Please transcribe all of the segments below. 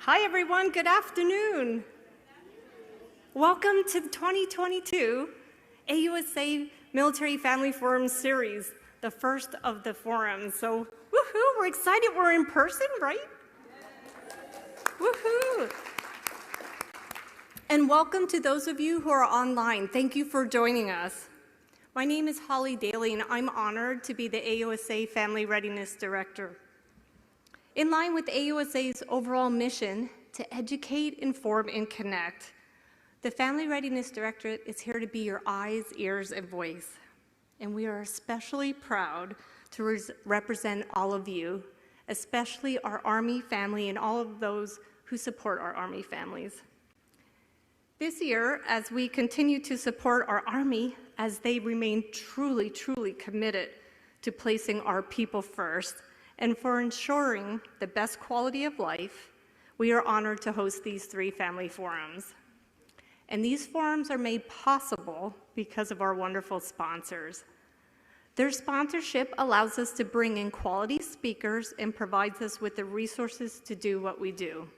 Hi everyone, good afternoon. Welcome to the 2022 AUSA Military Family Forum Series, the first of the forums. So, woohoo, we're excited we're in person, right? Woohoo! And welcome to those of you who are online. Thank you for joining us. My name is Holly Daly, and I'm honored to be the AUSA Family Readiness Director. In line with AUSA's overall mission to educate, inform, and connect, the Family Readiness Directorate is here to be your eyes, ears, and voice. And we are especially proud to represent all of you, especially our Army family and all of those who support our Army families. This year, as we continue to support our Army as they remain truly, truly committed to placing our people first, and for ensuring the best quality of life, we are honored to host these 3 family forums. And these forums are made possible because of our wonderful sponsors. Their sponsorship allows us to bring in quality speakers and provides us with the resources to do what we do.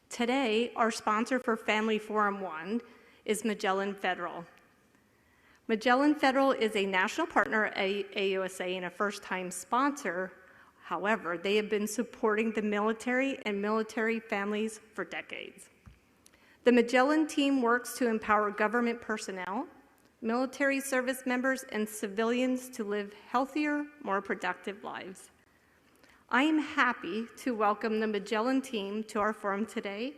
Today, our sponsor for Family Forum 1 is Magellan Federal. Magellan Federal is a national partner at AUSA and a first-time sponsor. However, they have been supporting the military and military families for decades. The Magellan team works to empower government personnel, military service members, and civilians to live healthier, more productive lives. I am happy to welcome the Magellan team to our forum today.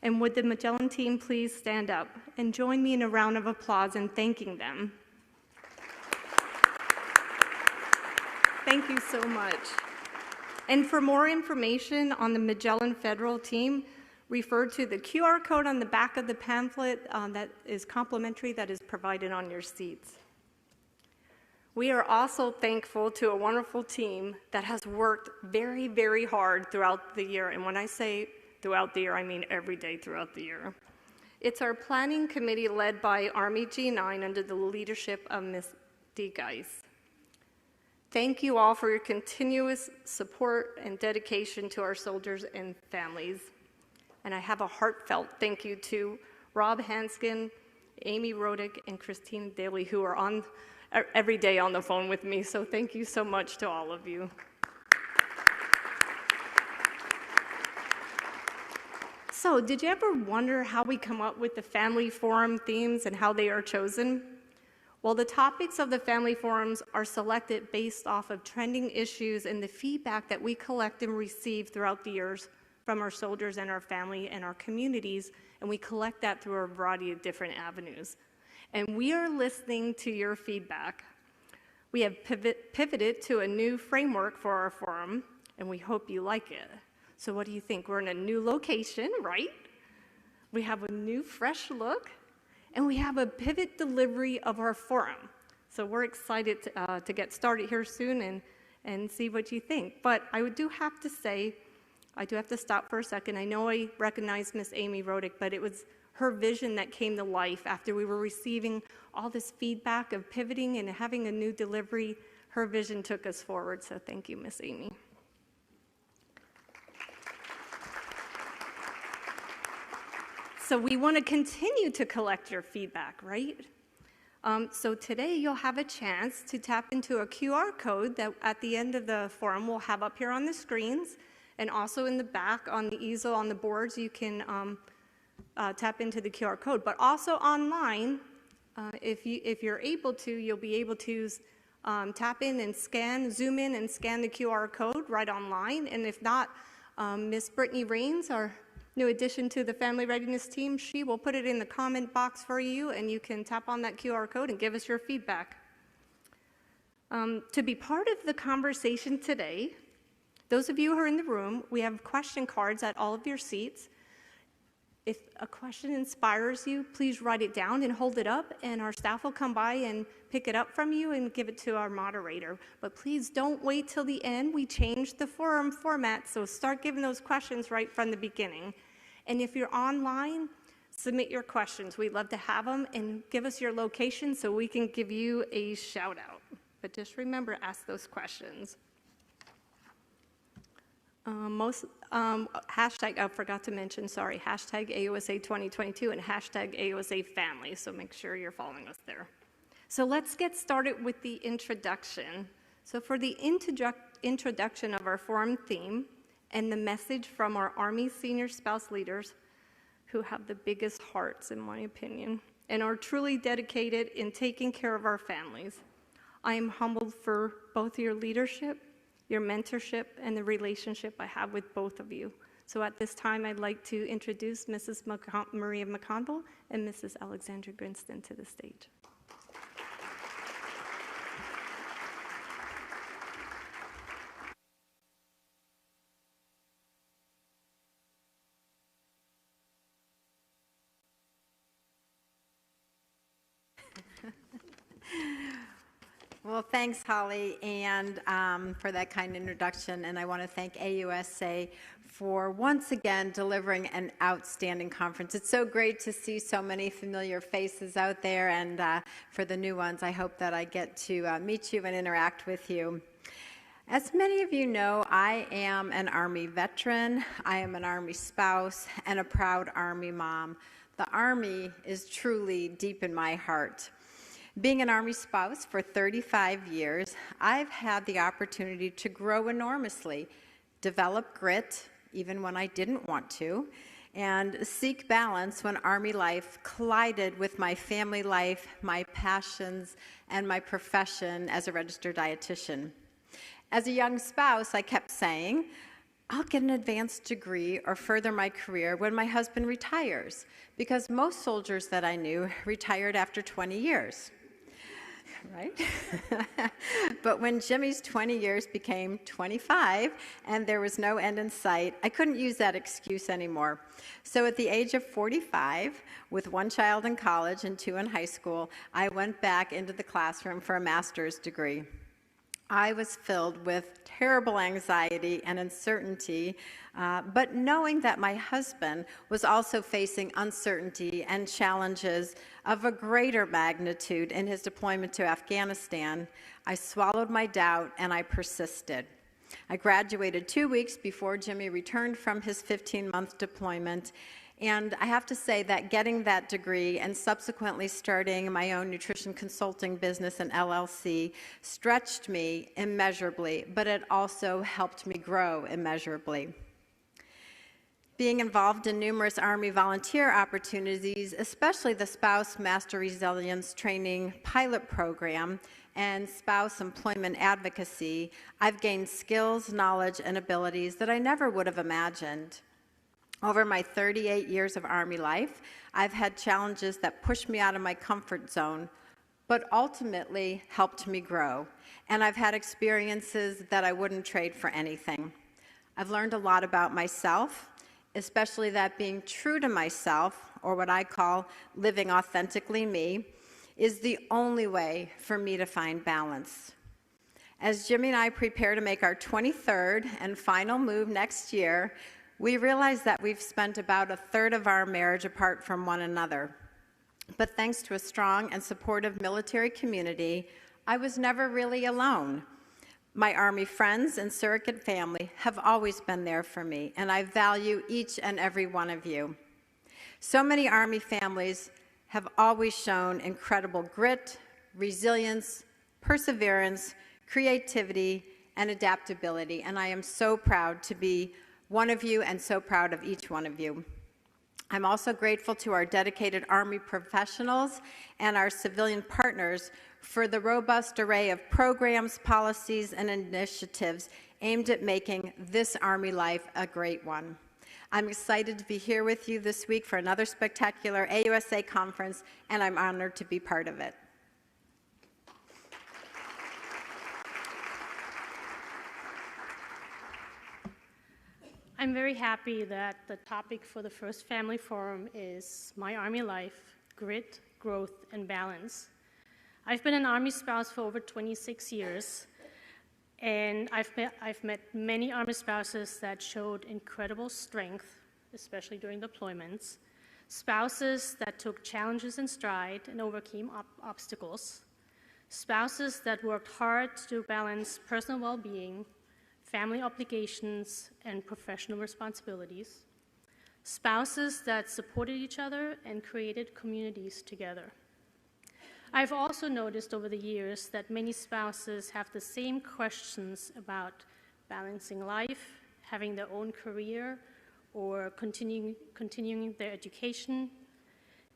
And would the Magellan team please stand up and join me in a round of applause in thanking them. Thank you so much. And for more information on the Magellan Federal team, refer to the QR code on the back of the pamphlet that is complimentary that is provided on your seats. We are also thankful to a wonderful team that has worked very, very hard throughout the year. And when I say throughout the year, I mean every day throughout the year. It's our planning committee led by Army G9 under the leadership of Ms. Dee Geis. Thank you all for your continuous support and dedication to our soldiers and families. And I have a heartfelt thank you to Rob Hanskin, Amy Rodick, and Christine Daly, who are on every day on the phone with me. So thank you so much to all of you. So did you ever wonder how we come up with the Family Forum themes and how they are chosen? Well, the topics of the Family Forums are selected based off of trending issues and the feedback that we collect and receive throughout the years from our soldiers and our family and our communities, and we collect that through a variety of different avenues. And we are listening to your feedback. We have pivoted to a new framework for our forum, and we hope you like it. So what do you think? We're in a new location, right? We have a new, fresh look. And we have a pivot delivery of our forum. So we're excited to get started here soon and see what you think. But I do have to say, I do have to stop for a second. I know I recognize Miss Amy Rodick, but it was her vision that came to life after we were receiving all this feedback of pivoting and having a new delivery. Her vision took us forward, so thank you, Miss Amy. So we want to continue to collect your feedback, right? So today you'll have a chance to tap into a QR code that at the end of the forum we'll have up here on the screens, and also in the back on the easel on the boards you can tap into the QR code. But also online, if you're able to, you'll be able to tap in and scan, zoom in and scan the QR code right online. And if not, Miss Brittany Rains, our new addition to the Family Readiness team, she will put it in the comment box for you, and you can tap on that QR code and give us your feedback. To be part of the conversation today, those of you who are in the room, we have question cards at all of your seats. If a question inspires you, please write it down and hold it up, and our staff will come by and pick it up from you and give it to our moderator. But please don't wait till the end. We changed the forum format, so start giving those questions right from the beginning. And if you're online, submit your questions. We'd love to have them, and give us your location so we can give you a shout out. But just remember, ask those questions. Hashtag, I forgot to mention, sorry, hashtag AUSA 2022 and hashtag AUSA family, so make sure you're following us there. So let's get started with the introduction. So for the introduction of our forum theme and the message from our Army senior spouse leaders, who have the biggest hearts, in my opinion, and are truly dedicated in taking care of our families, I am humbled for both your leadership, your mentorship, and the relationship I have with both of you. So at this time, I'd like to introduce Mrs. Maria McConville and Mrs. Alexandra Grinston to the stage. Well, thanks, Holly, and for that kind introduction. And I want to thank AUSA for once again delivering an outstanding conference. It's so great to see so many familiar faces out there, and for the new ones, I hope that I get to meet you and interact with you. As many of you know, I am an Army veteran, I am an Army spouse, and a proud Army mom. The Army is truly deep in my heart. Being an Army spouse for 35 years, I've had the opportunity to grow enormously, develop grit, even when I didn't want to, and seek balance when Army life collided with my family life, my passions, and my profession as a registered dietitian. As a young spouse, I kept saying, I'll get an advanced degree or further my career when my husband retires, because most soldiers that I knew retired after 20 years. Right? But when Jimmy's 20 years became 25 and there was no end in sight, I couldn't use that excuse anymore. So at the age of 45, with one child in college and two in high school, I went back into the classroom for a master's degree. I was filled with terrible anxiety and uncertainty, but knowing that my husband was also facing uncertainty and challenges of a greater magnitude in his deployment to Afghanistan, I swallowed my doubt and I persisted. I graduated 2 weeks before Jimmy returned from his 15-month deployment, and I have to say that getting that degree and subsequently starting my own nutrition consulting business and LLC stretched me immeasurably, but it also helped me grow immeasurably. Being involved in numerous Army volunteer opportunities, especially the Spouse Master Resilience Training Pilot Program and Spouse Employment Advocacy, I've gained skills, knowledge, and abilities that I never would have imagined. Over my 38 years of Army life, I've had challenges that pushed me out of my comfort zone, but ultimately helped me grow. And I've had experiences that I wouldn't trade for anything. I've learned a lot about myself, especially that being true to myself, or what I call living authentically me, is the only way for me to find balance. As Jimmy and I prepare to make our 23rd and final move next year, we realize that we've spent about a third of our marriage apart from one another. But thanks to a strong and supportive military community, I was never really alone. My Army friends and surrogate family have always been there for me, and I value each and every one of you. So many Army families have always shown incredible grit, resilience, perseverance, creativity, and adaptability, and I am so proud to be one of you and so proud of each one of you. I'm also grateful to our dedicated Army professionals and our civilian partners for the robust array of programs, policies, and initiatives aimed at making this Army life a great one. I'm excited to be here with you this week for another spectacular AUSA conference, and I'm honored to be part of it. I'm very happy that the topic for the first family forum is My Army Life, Grit, Growth, and Balance. I've been an Army spouse for over 26 years, and I've met many Army spouses that showed incredible strength, especially during deployments, spouses that took challenges in stride and overcame obstacles, spouses that worked hard to balance personal well-being, family obligations, and professional responsibilities, spouses that supported each other and created communities together. I've also noticed over the years that many spouses have the same questions about balancing life, having their own career, or continuing their education,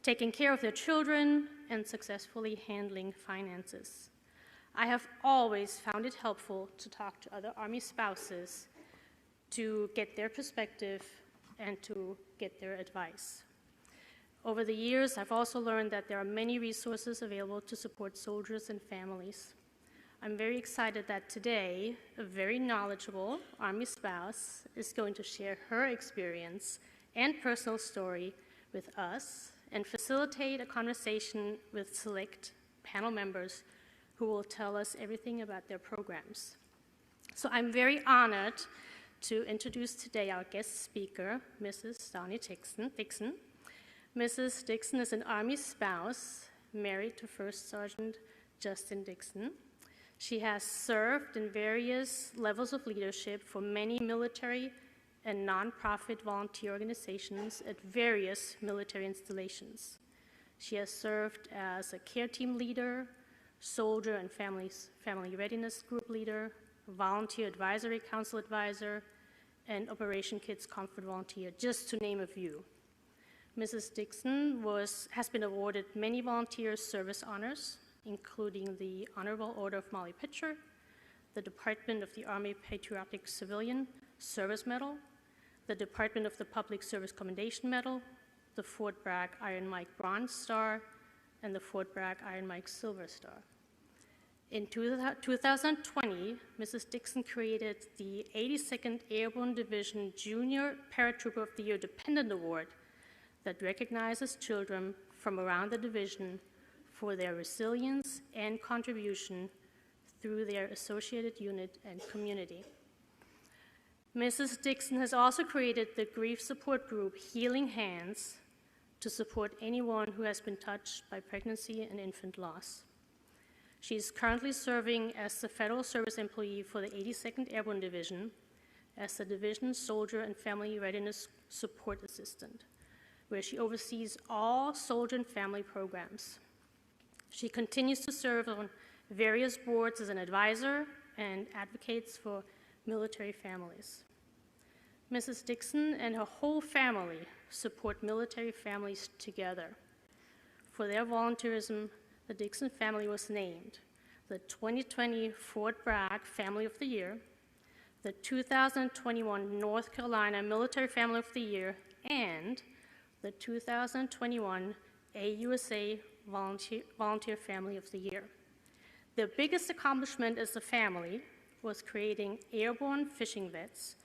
taking care of their children, and successfully handling finances. I have always found it helpful to talk to other Army spouses to get their perspective and to get their advice. Over the years, I've also learned that there are many resources available to support soldiers and families. I'm very excited that today, a very knowledgeable Army spouse is going to share her experience and personal story with us and facilitate a conversation with select panel members who will tell us everything about their programs. So I'm very honored to introduce today our guest speaker, Mrs. Donnie Dixon. Mrs. Dixon is an Army spouse married to First Sergeant Justin Dixon. She has served in various levels of leadership for many military and nonprofit volunteer organizations at various military installations. She has served as a care team leader, soldier and family readiness group leader, volunteer advisory council advisor, and Operation Kids Comfort volunteer, just to name a few. Mrs. Dixon has been awarded many volunteer service honors, including the Honorable Order of Molly Pitcher, the Department of the Army Patriotic Civilian Service Medal, the Department of the Public Service Commendation Medal, the Fort Bragg Iron Mike Bronze Star, and the Fort Bragg Iron Mike Silver Star. In 2020, Mrs. Dixon created the 82nd Airborne Division Junior Paratrooper of the Year Dependent Award that recognizes children from around the division for their resilience and contribution through their associated unit and community. Mrs. Dixon has also created the grief support group Healing Hands to support anyone who has been touched by pregnancy and infant loss. She is currently serving as the Federal Service employee for the 82nd Airborne Division as the Division Soldier and Family Readiness Support Assistant, where she oversees all soldier and family programs. She continues to serve on various boards as an advisor and advocates for military families. Mrs. Dixon and her whole family support military families together. For their volunteerism, the Dixon family was named the 2020 Fort Bragg Family of the Year, the 2021 North Carolina Military Family of the Year, and the 2021 AUSA Volunteer Family of the Year. Their biggest accomplishment as a family was creating Airborne Fishing Vets,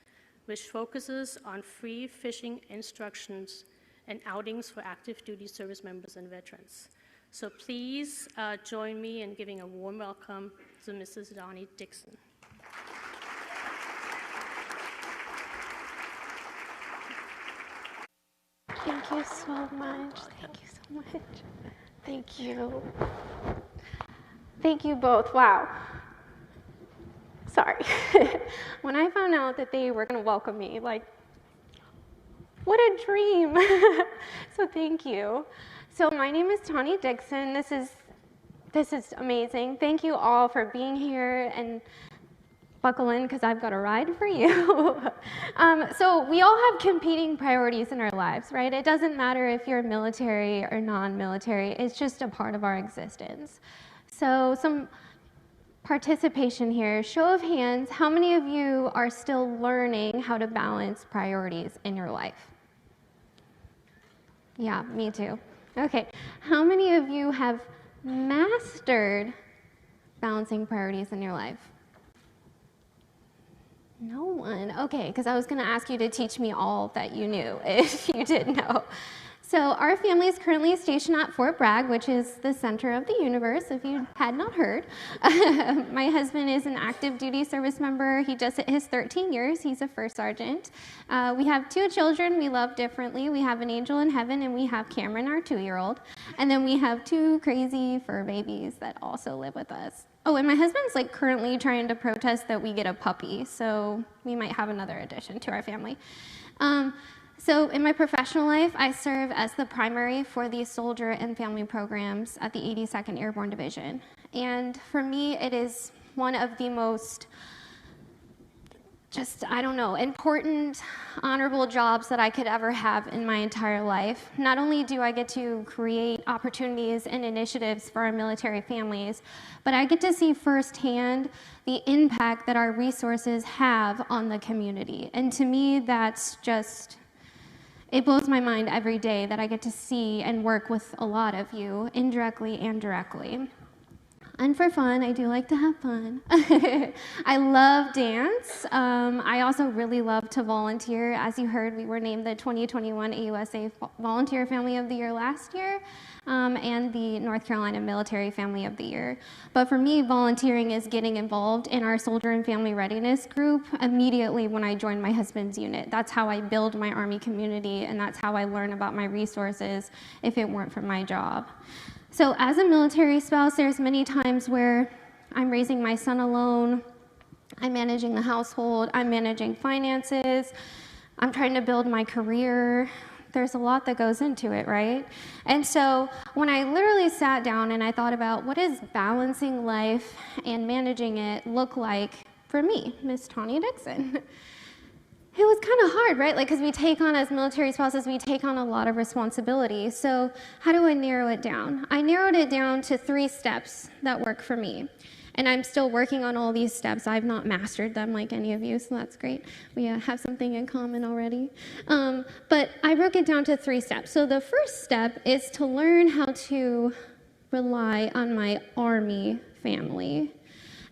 which focuses on free fishing instructions and outings for active duty service members and veterans. So please join me in giving a warm welcome to Mrs. Donnie Dixon. Thank you so much. Thank you so much. Thank you. Thank you both. Wow. Sorry. When I found out that they were going to welcome me, like, what a dream. So thank you. So my name is Donnie Dixon. This is amazing. Thank you all for being here, and buckle in because I've got a ride for you. So we all have competing priorities in our lives, right? It doesn't matter if you're military or non-military. It's just a part of our existence. So some participation here. Show of hands, how many of you are still learning how to balance priorities in your life? Yeah, me too. Okay, how many of you have mastered balancing priorities in your life? No one. Okay, because I was going to ask you to teach me all that you knew if you did know. So our family is currently stationed at Fort Bragg, which is the center of the universe, if you had not heard. My husband is an active duty service member. He just hit his 13 years. He's a first sergeant. We have 2 children we love differently. We have an angel in heaven, and we have Cameron, our 2-year-old. And then we have 2 crazy fur babies that also live with us. Oh, and my husband's like currently trying to protest that we get a puppy, so we might have another addition to our family. So in my professional life, I serve as the primary for the soldier and family programs at the 82nd Airborne Division. And for me, it is one of the most important, honorable jobs that I could ever have in my entire life. Not only do I get to create opportunities and initiatives for our military families, but I get to see firsthand the impact that our resources have on the community. And to me, that's just, it blows my mind every day that I get to see and work with a lot of you, indirectly and directly. And for fun, I do like to have fun. I love dance. I also really love to volunteer. As you heard, we were named the 2021 AUSA Volunteer Family of the Year last year, and the North Carolina Military Family of the Year. But for me, volunteering is getting involved in our Soldier and Family Readiness group immediately when I joined my husband's unit. That's how I build my Army community, and that's how I learn about my resources if it weren't for my job. So as a military spouse, there's many times where I'm raising my son alone, I'm managing the household, I'm managing finances, I'm trying to build my career. There's a lot that goes into it, right? And so when I literally sat down and I thought about what does balancing life and managing it look like for me, Miss Tawny Dixon? It was kind of hard, right? Like, because we take on, as military spouses, we take on a lot of responsibility. So how do I narrow it down? I narrowed it down to 3 steps that work for me. And I'm still working on all these steps. I've not mastered them like any of you, so that's great. We have something in common already. But I broke it down to 3 steps. So the first step is to learn how to rely on my Army family.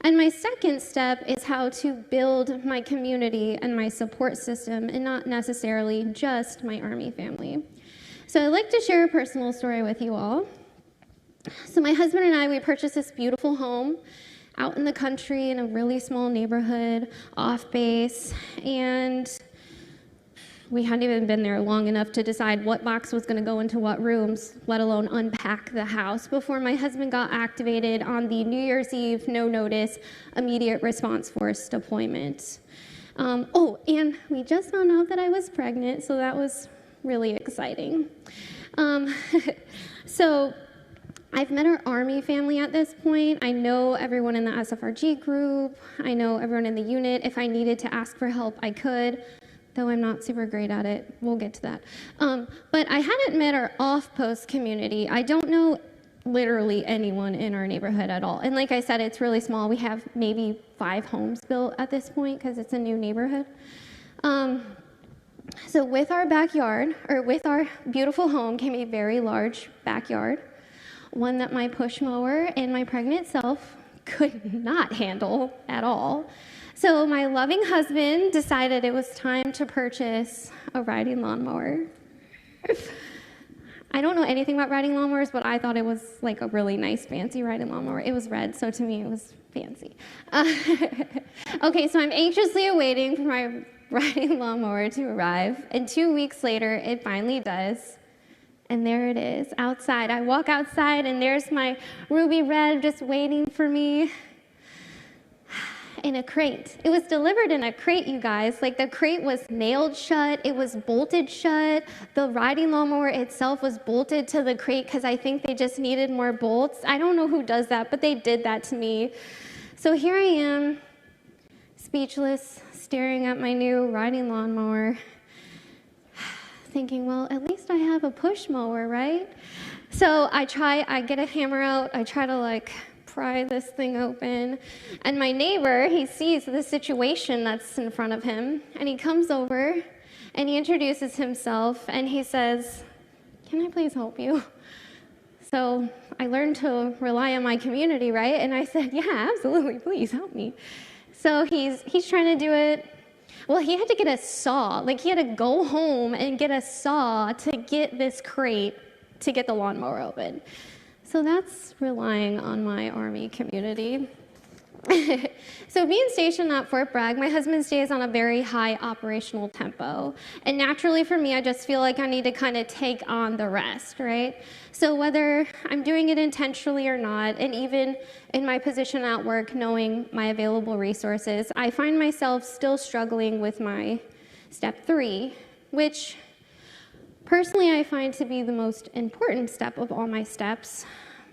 And my second step is how to build my community and my support system, and not necessarily just my Army family. So I'd like to share a personal story with you all. So my husband and I, we purchased this beautiful home out in the country in a really small neighborhood, off base, and we hadn't even been there long enough to decide what box was going to go into what rooms, let alone unpack the house, before my husband got activated on the New Year's Eve, no notice, immediate response force deployment. And we just found out that I was pregnant, so that was really exciting. So I've met our Army family at this point. I know everyone in the SFRG group. I know everyone in the unit. If I needed to ask for help, I could. Though I'm not super great at it. We'll get to that. But I hadn't met our off-post community. I don't know literally anyone in our neighborhood at all. And like I said, it's really small. We have maybe 5 homes built at this point because it's a new neighborhood. So with our backyard, or with our beautiful home, came a very large backyard, one that my push mower and my pregnant self could not handle at all. So my loving husband decided it was time to purchase a riding lawnmower. I don't know anything about riding lawnmowers, but I thought it was like a really nice, fancy riding lawnmower. It was red, so to me it was fancy. Okay, so I'm anxiously awaiting for my riding lawnmower to arrive, and 2 weeks later, it finally does. And there it is, outside. I walk outside, and there's my ruby red just waiting for me. In a crate. It was delivered in a crate, you guys. Like, the crate was nailed shut. It was bolted shut. The riding lawnmower itself was bolted to the crate because I think they just needed more bolts. I don't know who does that, but they did that to me. So here I am, speechless, staring at my new riding lawnmower, thinking, well, at least I have a push mower, right? So I get a hammer out, I try to pry this thing open, and my neighbor, he sees the situation that's in front of him, and he comes over, and he introduces himself, and he says, "Can I please help you?" So I learned to rely on my community, right? And I said, "Yeah, absolutely, please help me." So he's trying to do it. Well, he had to get a saw. He had to go home and get a saw to get this crate to get the lawnmower open. So that's relying on my Army community. So being stationed at Fort Bragg, my husband stays on a very high operational tempo. And naturally for me, I just feel like I need to kind of take on the rest, right? So whether I'm doing it intentionally or not, and even in my position at work, knowing my available resources, I find myself still struggling with my step 3, which personally I find to be the most important step of all my steps.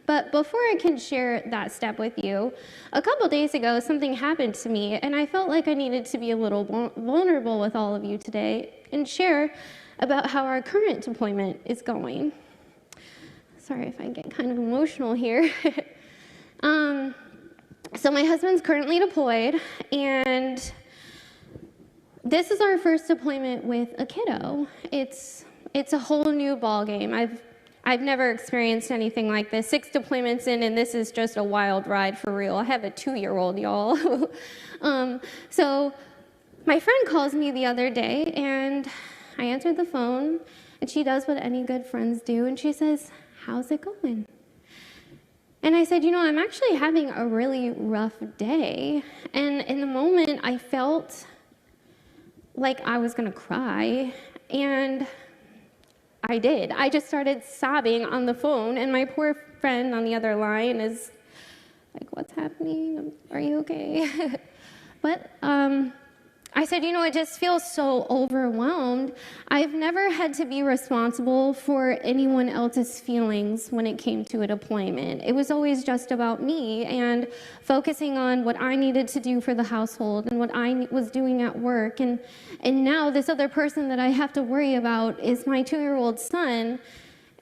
But before I can share that step with you, a couple days ago, something happened to me, and I felt like I needed to be a little vulnerable with all of you today and share about how our current deployment is going. Sorry if I get kind of emotional here. So my husband's currently deployed, and this is our first deployment with a kiddo. It's a whole new ball game. I've never experienced anything like this. 6 deployments in, and this is just a wild ride for real. I have a 2-year-old, y'all. So my friend calls me the other day, and I answered the phone, and she does what any good friends do, and she says, "How's it going?" And I said, I'm actually having a really rough day. And in the moment, I felt like I was going to cry, and I did. I just started sobbing on the phone, and my poor friend on the other line is like, "What's happening? Are you okay?" But I said, it just feels so overwhelmed. I've never had to be responsible for anyone else's feelings when it came to a deployment. It was always just about me and focusing on what I needed to do for the household and what I was doing at work. And now this other person that I have to worry about is my 2-year-old son.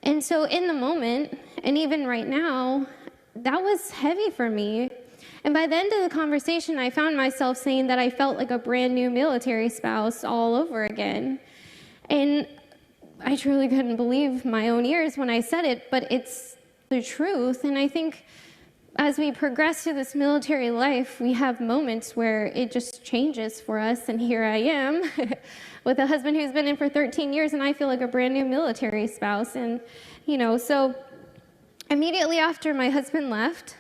And so in the moment, and even right now, that was heavy for me. And by the end of the conversation, I found myself saying that I felt like a brand new military spouse all over again. And I truly couldn't believe my own ears when I said it, but it's the truth. And I think as we progress through this military life, we have moments where it just changes for us. And here I am with a husband who's been in for 13 years, and I feel like a brand new military spouse. And, so immediately after my husband left,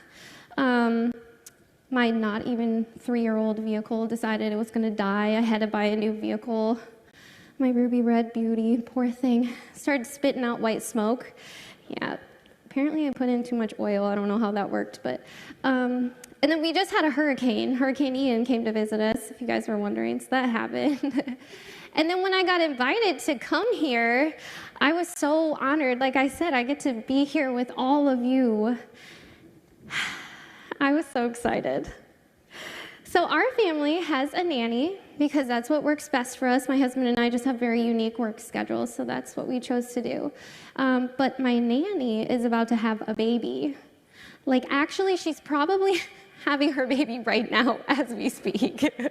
my not even 3-year-old vehicle decided it was going to die. I had to buy a new vehicle. My ruby red beauty, poor thing, started spitting out white smoke. Yeah, apparently I put in too much oil. I don't know how that worked, but and then we just had a hurricane. Hurricane Ian came to visit us, if you guys were wondering, so that happened. And then when I got invited to come here, I was so honored. Like I said, I get to be here with all of you. I was so excited. So our family has a nanny because that's what works best for us. My husband and I just have very unique work schedules, so that's what we chose to do. But my nanny is about to have a baby. Like, actually, she's probably having her baby right now as we speak. Yeah.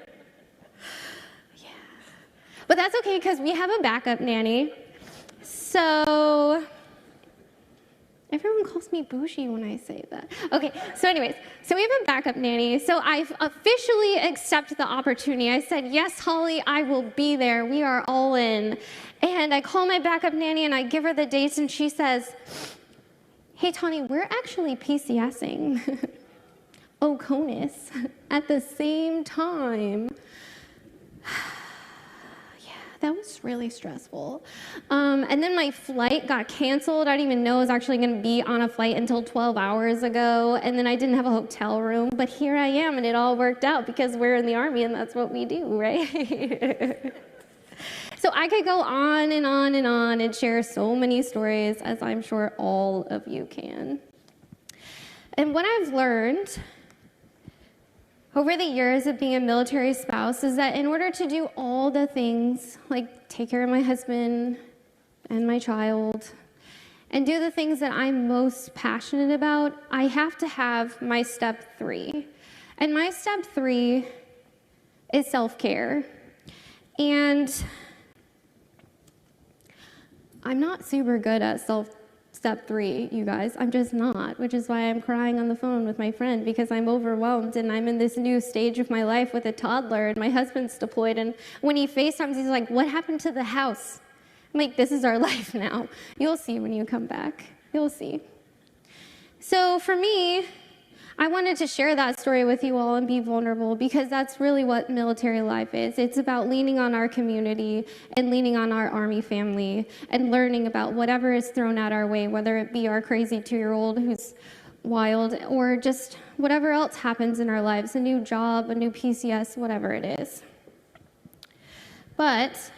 But that's okay because we have a backup nanny. So everyone calls me bougie when I say that. Okay, so anyways, so we have a backup nanny. So I've officially accepted the opportunity. I said, "Yes, Holly, I will be there. We are all in." And I call my backup nanny and I give her the dates, and she says, "Hey, Tawny, we're actually PCSing Oconus at the same time." That was really stressful. And then my flight got canceled. I didn't even know I was actually going to be on a flight until 12 hours ago. And then I didn't have a hotel room. But here I am, and it all worked out because we're in the Army, and that's what we do, right? So I could go on and on and on and share so many stories, as I'm sure all of you can. And what I've learned over the years of being a military spouse is that in order to do all the things, like take care of my husband and my child, and do the things that I'm most passionate about, I have to have my step 3. And my step 3 is self-care. And I'm not super good at step 3, you guys. I'm just not, which is why I'm crying on the phone with my friend, because I'm overwhelmed and I'm in this new stage of my life with a toddler, and my husband's deployed, and when he FaceTimes, he's like, "What happened to the house?" I'm like, "This is our life now. You'll see when you come back. You'll see." So for me, I wanted to share that story with you all and be vulnerable because that's really what military life is. It's about leaning on our community and leaning on our Army family and learning about whatever is thrown at our way, whether it be our crazy 2-year-old who's wild or just whatever else happens in our lives, a new job, a new PCS, whatever it is. But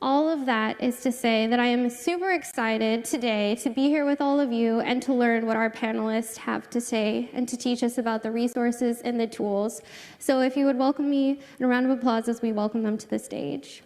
all of that is to say that I am super excited today to be here with all of you and to learn what our panelists have to say and to teach us about the resources and the tools. So if you would welcome me in a round of applause as we welcome them to the stage.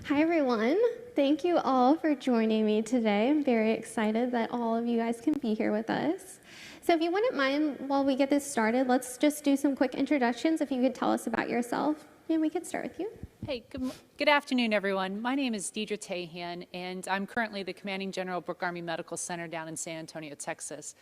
Hi, everyone. Thank you all for joining me today. I'm very excited that all of you guys can be here with us. So if you wouldn't mind, while we get this started, let's just do some quick introductions. If you could tell us about yourself, and we could start with you. Hey, good afternoon, everyone. My name is Deidre Tahan, and I'm currently the Commanding General of Brooke Army Medical Center down in San Antonio, Texas.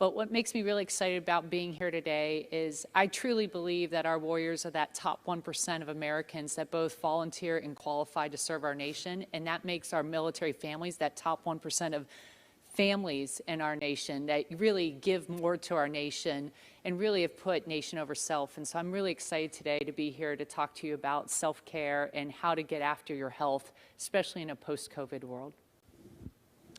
But what makes me really excited about being here today is I truly believe that our warriors are that top 1% of Americans that both volunteer and qualify to serve our nation, and that makes our military families that top 1% of families in our nation that really give more to our nation and really have put nation over self. And so I'm really excited today to be here to talk to you about self-care and how to get after your health, especially in a post-COVID world.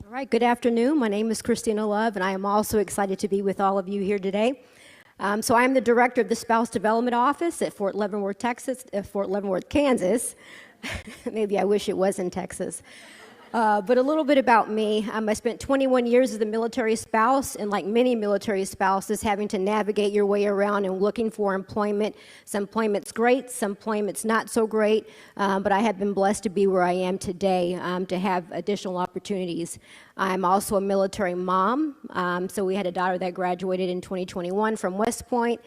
All right, good afternoon. My name is Christina Love, and I am also excited to be with all of you here today. So I'm the director of the Spouse Development Office at Fort Leavenworth, Kansas. Maybe I wish it was in Texas. But a little bit about me. I spent 21 years as a military spouse, and like many military spouses, having to navigate your way around and looking for employment. Some employment's great, some employment's not so great, but I have been blessed to be where I am today, to have additional opportunities. I'm also a military mom, so we had a daughter that graduated in 2021 from West Point,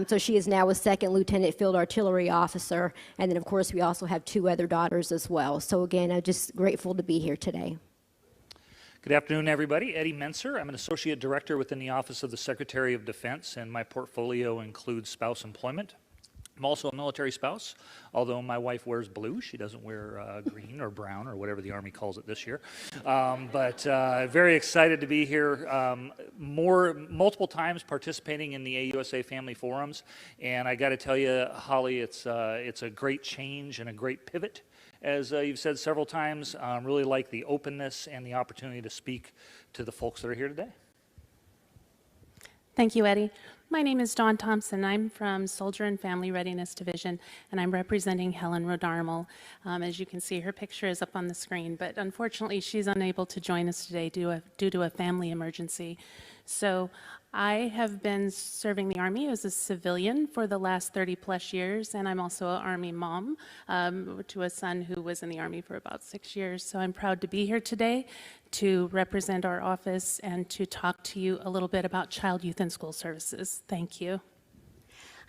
so she is now a second lieutenant field artillery officer, and then of course we also have 2 other daughters as well. So again, I'm just grateful to be here today. Good afternoon, everybody. Eddie Menser. I'm an associate director within the Office of the Secretary of Defense, and my portfolio includes spouse employment. I'm also a military spouse, although my wife wears blue. She doesn't wear green or brown or whatever the Army calls it this year. But very excited to be here multiple times participating in the AUSA Family Forums. And I got to tell you, Holly, it's a great change and a great pivot. As you've said several times, really like the openness and the opportunity to speak to the folks that are here today. Thank you, Eddie. My name is Dawn Thompson. I'm from Soldier and Family Readiness Division, and I'm representing Helen Rodarmal. As you can see, her picture is up on the screen, but unfortunately she's unable to join us today due to a family emergency. So I have been serving the Army as a civilian for the last 30-plus years, and I'm also an Army mom to a son who was in the Army for about 6 years. So I'm proud to be here today to represent our office and to talk to you a little bit about child, youth, and school services. Thank you.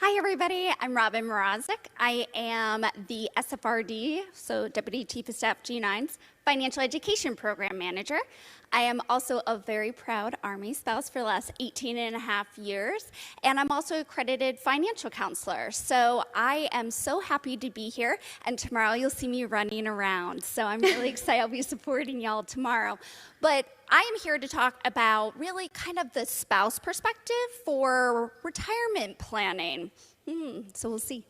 Hi, everybody. I'm Robin Mrazek. I am the SFRD, so Deputy Chief of Staff G9's Financial Education Program Manager. I am also a very proud Army spouse for the last 18 and a half years, and I'm also accredited financial counselor. So I am so happy to be here, and tomorrow you'll see me running around. So I'm really excited. I'll be supporting y'all tomorrow. But I am here to talk about really kind of the spouse perspective for retirement planning. So we'll see.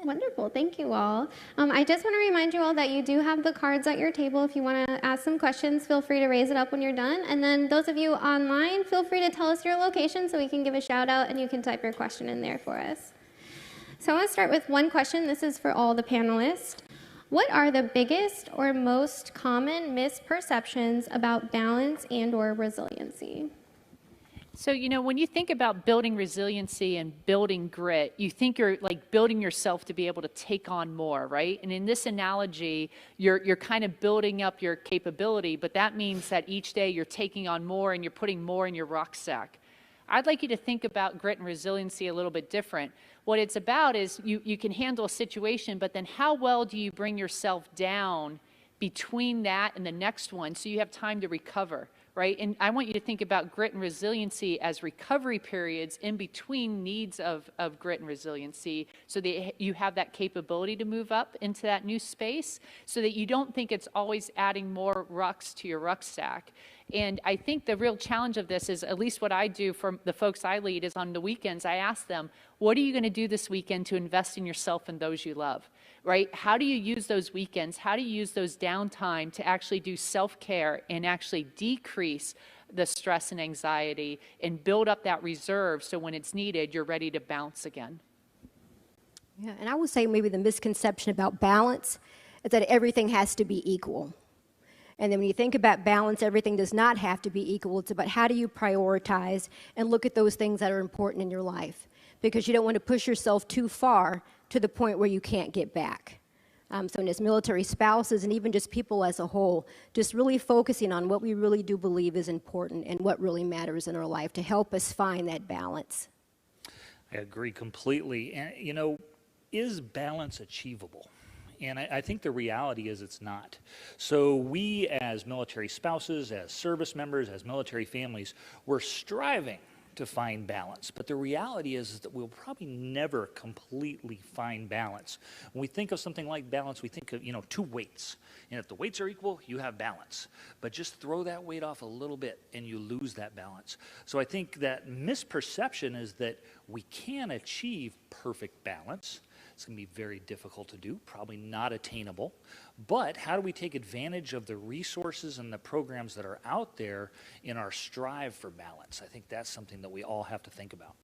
Wonderful. Thank you all. I just want to remind you all that you do have the cards at your table. If you want to ask some questions, feel free to raise it up when you're done. And then those of you online, feel free to tell us your location so we can give a shout out and you can type your question in there for us. So I want to start with one question. This is for all the panelists. What are the biggest or most common misperceptions about balance and or resiliency? So, when you think about building resiliency and building grit, you think you're like building yourself to be able to take on more, right? And in this analogy, you're kind of building up your capability, but that means that each day you're taking on more and you're putting more in your rucksack. I'd like you to think about grit and resiliency a little bit different. What it's about is you can handle a situation, but then how well do you bring yourself down between that and the next one so you have time to recover, right? And I want you to think about grit and resiliency as recovery periods in between needs of grit and resiliency so that you have that capability to move up into that new space so that you don't think it's always adding more rucks to your rucksack. And I think the real challenge of this is, at least what I do for the folks I lead, is on the weekends, I ask them, what are you going to do this weekend to invest in yourself and those you love, right? How do you use those weekends? How do you use those downtime to actually do self-care and actually decrease the stress and anxiety and build up that reserve so when it's needed, you're ready to bounce again? Yeah, and I would say maybe the misconception about balance is that everything has to be equal. And then when you think about balance, everything does not have to be equal. It's about how do you prioritize and look at those things that are important in your life, because you don't want to push yourself too far to the point where you can't get back. So as military spouses and even just people as a whole, just really focusing on what we really do believe is important and what really matters in our life to help us find that balance. I agree completely. And, is balance achievable? And I think the reality is it's not. So we as military spouses, as service members, as military families, we're striving to find balance. But the reality is that we'll probably never completely find balance. When we think of something like balance, we think of, two weights. And if the weights are equal, you have balance. But just throw that weight off a little bit and you lose that balance. So I think that misperception is that we can achieve perfect balance. It's going to be very difficult to do, probably not attainable. But how do we take advantage of the resources and the programs that are out there in our strive for balance? I think that's something that we all have to think about.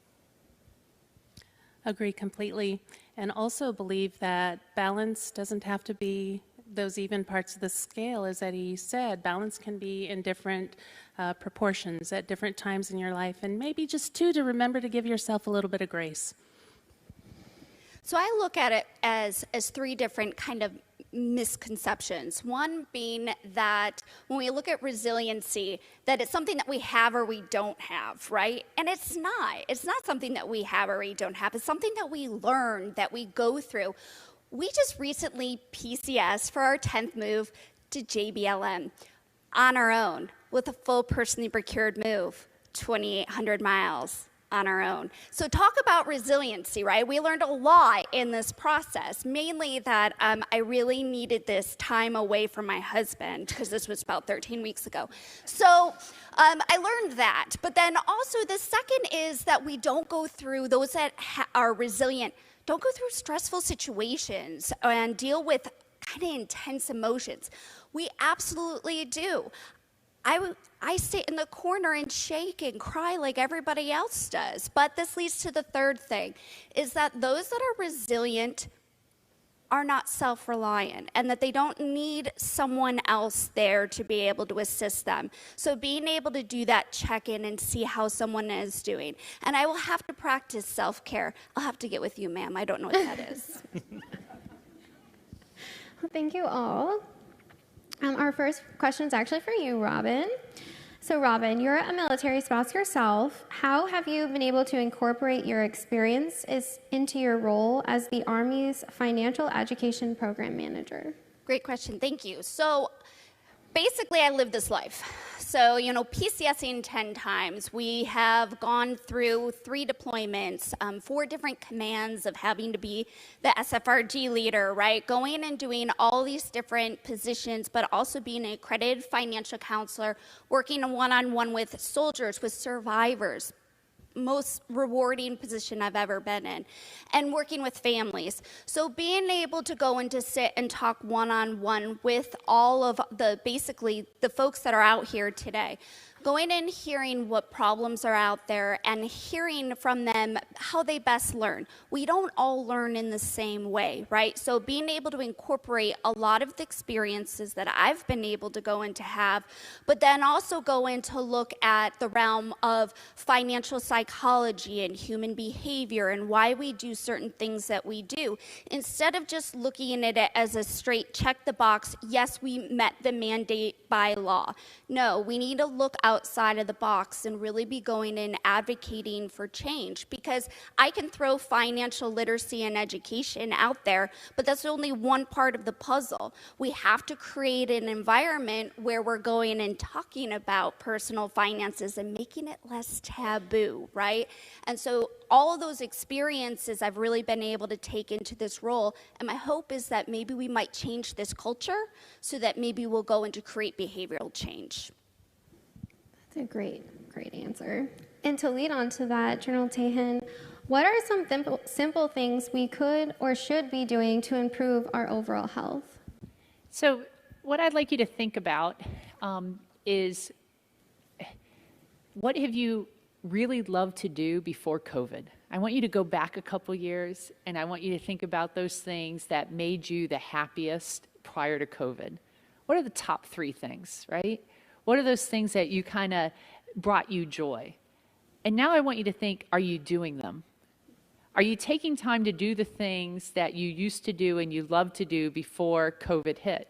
Agree completely. And also believe that balance doesn't have to be those even parts of the scale. As Eddie said, balance can be in different proportions at different times in your life. And maybe just to remember to give yourself a little bit of grace. So I look at it as three different kind of misconceptions. One being that when we look at resiliency, that it's something that we have or we don't have, right? And it's not. It's not something that we have or we don't have. It's something that we learn, that we go through. We just recently PCS for our 10th move to JBLM on our own with a full personally procured move, 2,800 miles. On our own. So talk about resiliency, right? We learned a lot in this process, mainly that I really needed this time away from my husband because this was about 13 weeks ago. So I learned that. But then also the second is that we don't go through, those that are resilient, don't go through stressful situations and deal with kind of intense emotions. We absolutely do. I sit in the corner and shake and cry like everybody else does. But this leads to the third thing, is that those that are resilient are not self-reliant and that they don't need someone else there to be able to assist them. So being able to do that check-in and see how someone is doing. And I will have to practice self-care. I'll have to get with you, ma'am. I don't know what that is. Well, thank you all. Our first question is actually for you, Robin. So Robin, you're a military spouse yourself. How have you been able to incorporate your experience into your role as the Army's Financial Education Program Manager? Great question. Thank you. So basically, I live this life. So, PCSing 10 times. We have gone through 3 deployments, 4 different commands of having to be the SFRG leader, right? Going and doing all these different positions, but also being an accredited financial counselor, working one-on-one with soldiers, with survivors. Most rewarding position I've ever been in, and working with families. So being able to go and to sit and talk one-on-one with all of basically the folks that are out here today, going in, hearing what problems are out there, and hearing from them how they best learn. We don't all learn in the same way, right? So being able to incorporate a lot of the experiences that I've been able to go in to have, but then also go in to look at the realm of financial psychology and human behavior and why we do certain things that we do, instead of just looking at it as a straight check the box, yes, we met the mandate by law. No, we need to look outside of the box and really be going in advocating for change, because I can throw financial literacy and education out there, but that's only one part of the puzzle. We have to create an environment where we're going and talking about personal finances and making it less taboo, right? And so all of those experiences I've really been able to take into this role, and my hope is that maybe we might change this culture so that maybe we'll go into create behavioral change. That's a great answer. And to lead on to that, General Tahan, what are some simple things we could or should be doing to improve our overall health? So what I'd like you to think about is, what have you really loved to do before COVID? I want you to go back a couple years, and I want you to think about those things that made you the happiest prior to COVID. What are the top 3 things, right? What are those things that you kind of brought you joy? And now I want you to think, are you doing them? Are you taking time to do the things that you used to do and you loved to do before COVID hit?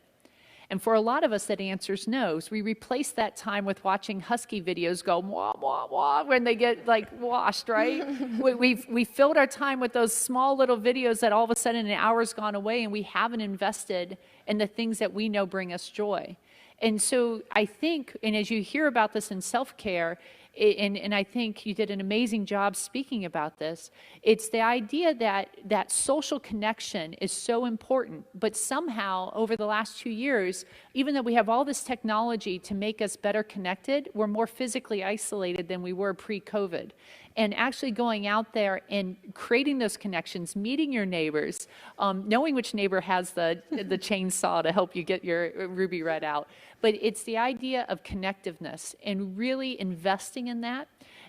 And for a lot of us, that answer's no. So we replace that time with watching husky videos go wah, wah, wah when they get like washed, right? we filled our time with those small little videos that all of a sudden an hour's gone away, and we haven't invested in the things that we know bring us joy. And so I think, and as you hear about this in self-care, and I think you did an amazing job speaking about this, it's the idea that social connection is so important, but somehow over the last 2 years, even though we have all this technology to make us better connected, we're more physically isolated than we were pre-COVID. And actually going out there and creating those connections, meeting your neighbors, knowing which neighbor has the chainsaw to help you get your ruby red out. But it's the idea of connectiveness and really investing in that.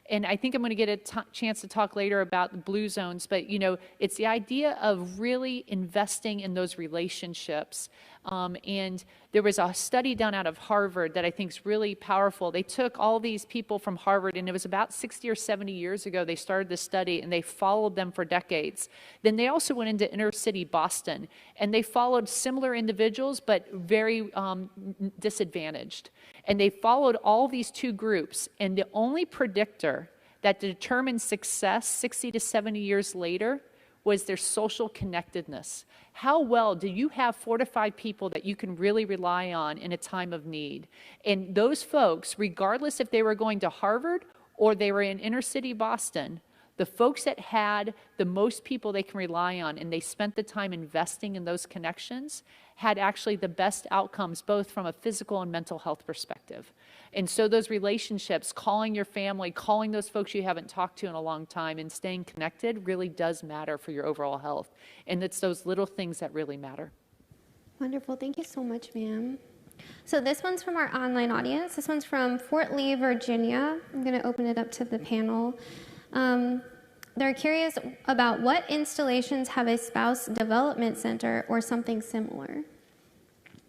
And I think I'm going to get a chance to talk later about the blue zones, but it's the idea of really investing in those relationships. And there was a study done out of Harvard that I think is really powerful. They took all these people from Harvard, and it was about 60 or 70 years ago they started this study, and they followed them for decades. Then they also went into inner city Boston, and they followed similar individuals, but very disadvantaged. And they followed all these 2 groups, and the only predictor that determined success 60 to 70 years later was their social connectedness. How well do you have 4 to 5 people that you can really rely on in a time of need? And those folks, regardless if they were going to Harvard or they were in inner city Boston, the folks that had the most people they can rely on and they spent the time investing in those connections had actually the best outcomes, both from a physical and mental health perspective. And so those relationships, calling your family, calling those folks you haven't talked to in a long time, and staying connected really does matter for your overall health. And it's those little things that really matter. Wonderful. Thank you so much, ma'am. So this one's from our online audience. This one's from Fort Lee, Virginia. I'm going to open it up to the panel. They're curious about what installations have a spouse development center or something similar.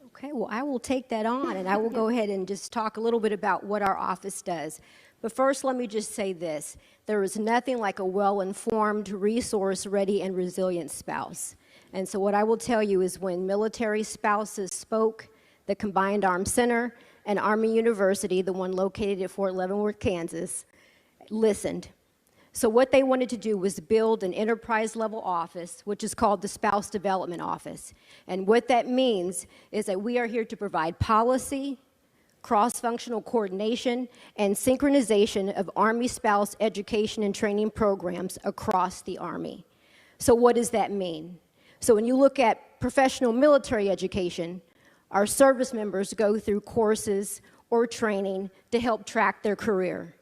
Okay, well, I will take that on, and I will go ahead and just talk a little bit about what our office does. But first, let me just say this. There is nothing like a well-informed, resource-ready, and resilient spouse. And so what I will tell you is when military spouses spoke, the Combined Arms Center and Army University, the one located at Fort Leavenworth, Kansas, listened. So what they wanted to do was build an enterprise-level office, which is called the Spouse Development Office. And what that means is that we are here to provide policy, cross-functional coordination, and synchronization of Army spouse education and training programs across the Army. So what does that mean? So when you look at professional military education, our service members go through courses or training to help track their career.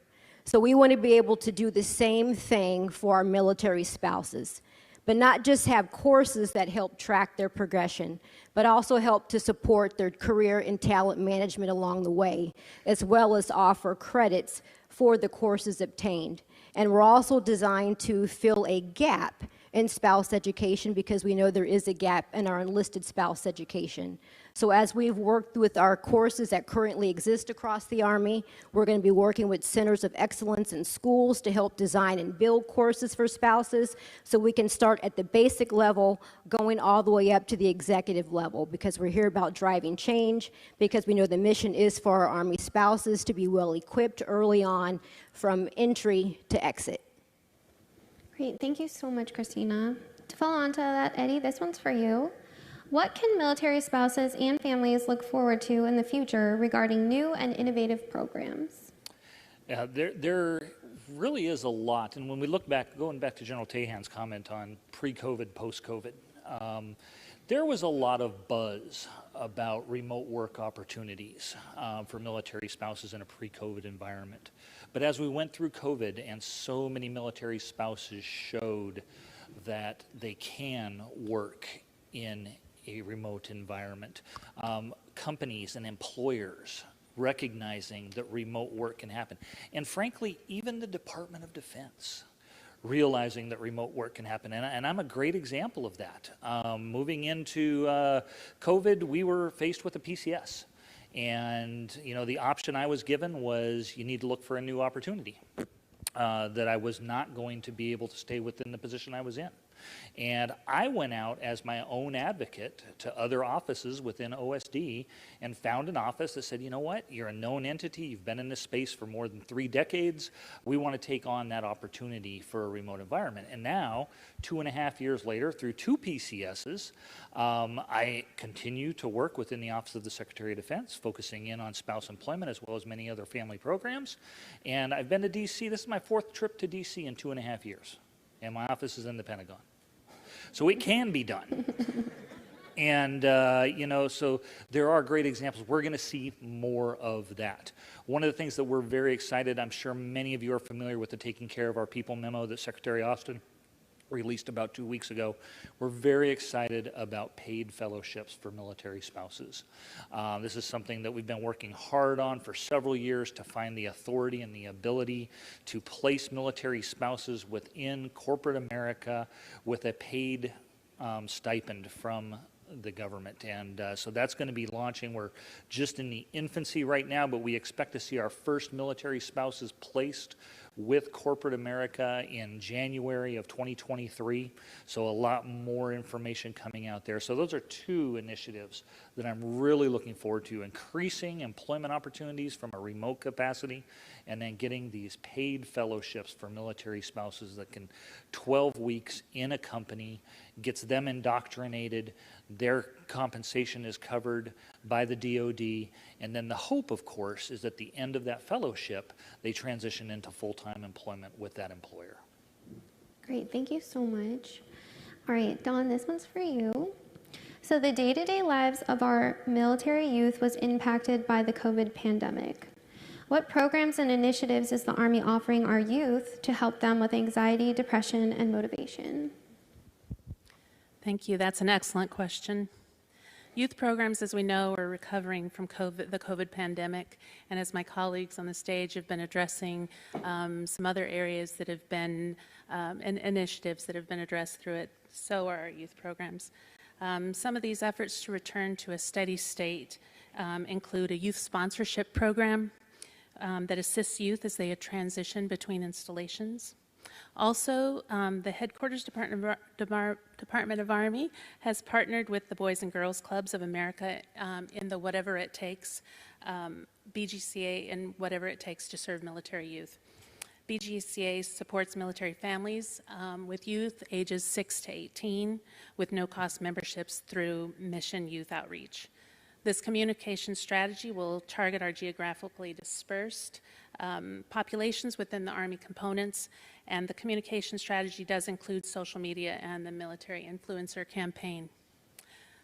So we want to be able to do the same thing for our military spouses. but not just have courses that help track their progression, but also help to support their career and talent management along the way, as well as offer credits for the courses obtained. And we're also designed to fill a gap in spouse education because we know there is a gap in our enlisted spouse education. So as we've worked with our courses that currently exist across the Army, we're going to be working with centers of excellence in schools to help design and build courses for spouses so we can start at the basic level going all the way up to the executive level, because we're here about driving change, because we know the mission is for our Army spouses to be well equipped early on from entry to exit. Great, thank you so much, Christina. To follow on to that, Eddie, this one's for you. What can military spouses and families look forward to in the future regarding new and innovative programs? Yeah, there really is a lot. And when we look back, going back to General Tahan's comment on pre-COVID, post-COVID, there was a lot of buzz about remote work opportunities for military spouses in a pre-COVID environment. But as we went through COVID and so many military spouses showed that they can work in a remote environment, companies and employers recognizing that remote work can happen. And frankly, even the Department of Defense realizing that remote work can happen. And I'm a great example of that. Moving into COVID, we were faced with a PCS. And, you know, the option I was given was you need to look for a new opportunity, that I was not going to be able to stay within the position I was in. And I went out as my own advocate to other offices within OSD and found an office that said, you know what, you're a known entity, you've been in this space for more than 3 decades, we want to take on that opportunity for a remote environment. And now, 2.5 years later, through 2 PCSs, I continue to work within the Office of the Secretary of Defense, focusing in on spouse employment as well as many other family programs. And I've been to DC, this is my 4th trip to DC in 2.5 years. And my office is in the Pentagon. So it can be done. And, you know, so there are great examples. We're going to see more of that. One of the things that we're very excited, I'm sure many of you are familiar with the Taking Care of Our People memo that Secretary Austin released about 2 weeks ago. We're very excited about paid fellowships for military spouses. This is something that we've been working hard on for several years to find the authority and the ability to place military spouses within corporate America with a paid stipend from the government. And so that's going to be launching. We're just in the infancy right now, but we expect to see our first military spouses placed with corporate America in January of 2023. So a lot more information coming out there. So those are 2 initiatives that I'm really looking forward to: increasing employment opportunities from a remote capacity, and then getting these paid fellowships for military spouses that can 12 weeks in a company, gets them indoctrinated, their compensation is covered by the DoD, and then the hope, of course, is at the end of that fellowship, they transition into full-time employment with that employer. Great, thank you so much. All right, Dawn, this one's for you. So the day-to-day lives of our military youth was impacted by the COVID pandemic. What programs and initiatives is the Army offering our youth to help them with anxiety, depression, and motivation? Thank you. That's an excellent question. Youth programs, as we know, are recovering from the COVID pandemic, and as my colleagues on the stage have been addressing some other areas that have been, and initiatives that have been addressed through it, so are our youth programs. Some of these efforts to return to a steady state include a youth sponsorship program that assists youth as they transition between installations. Also, the Headquarters Department of Army has partnered with the Boys and Girls Clubs of America in the Whatever It Takes, BGCA, and Whatever It Takes to Serve Military Youth. BGCA supports military families with youth ages 6 to 18 with no-cost memberships through Mission Youth Outreach. This communication strategy will target our geographically dispersed populations within the Army components, and the communication strategy does include social media and the military influencer campaign.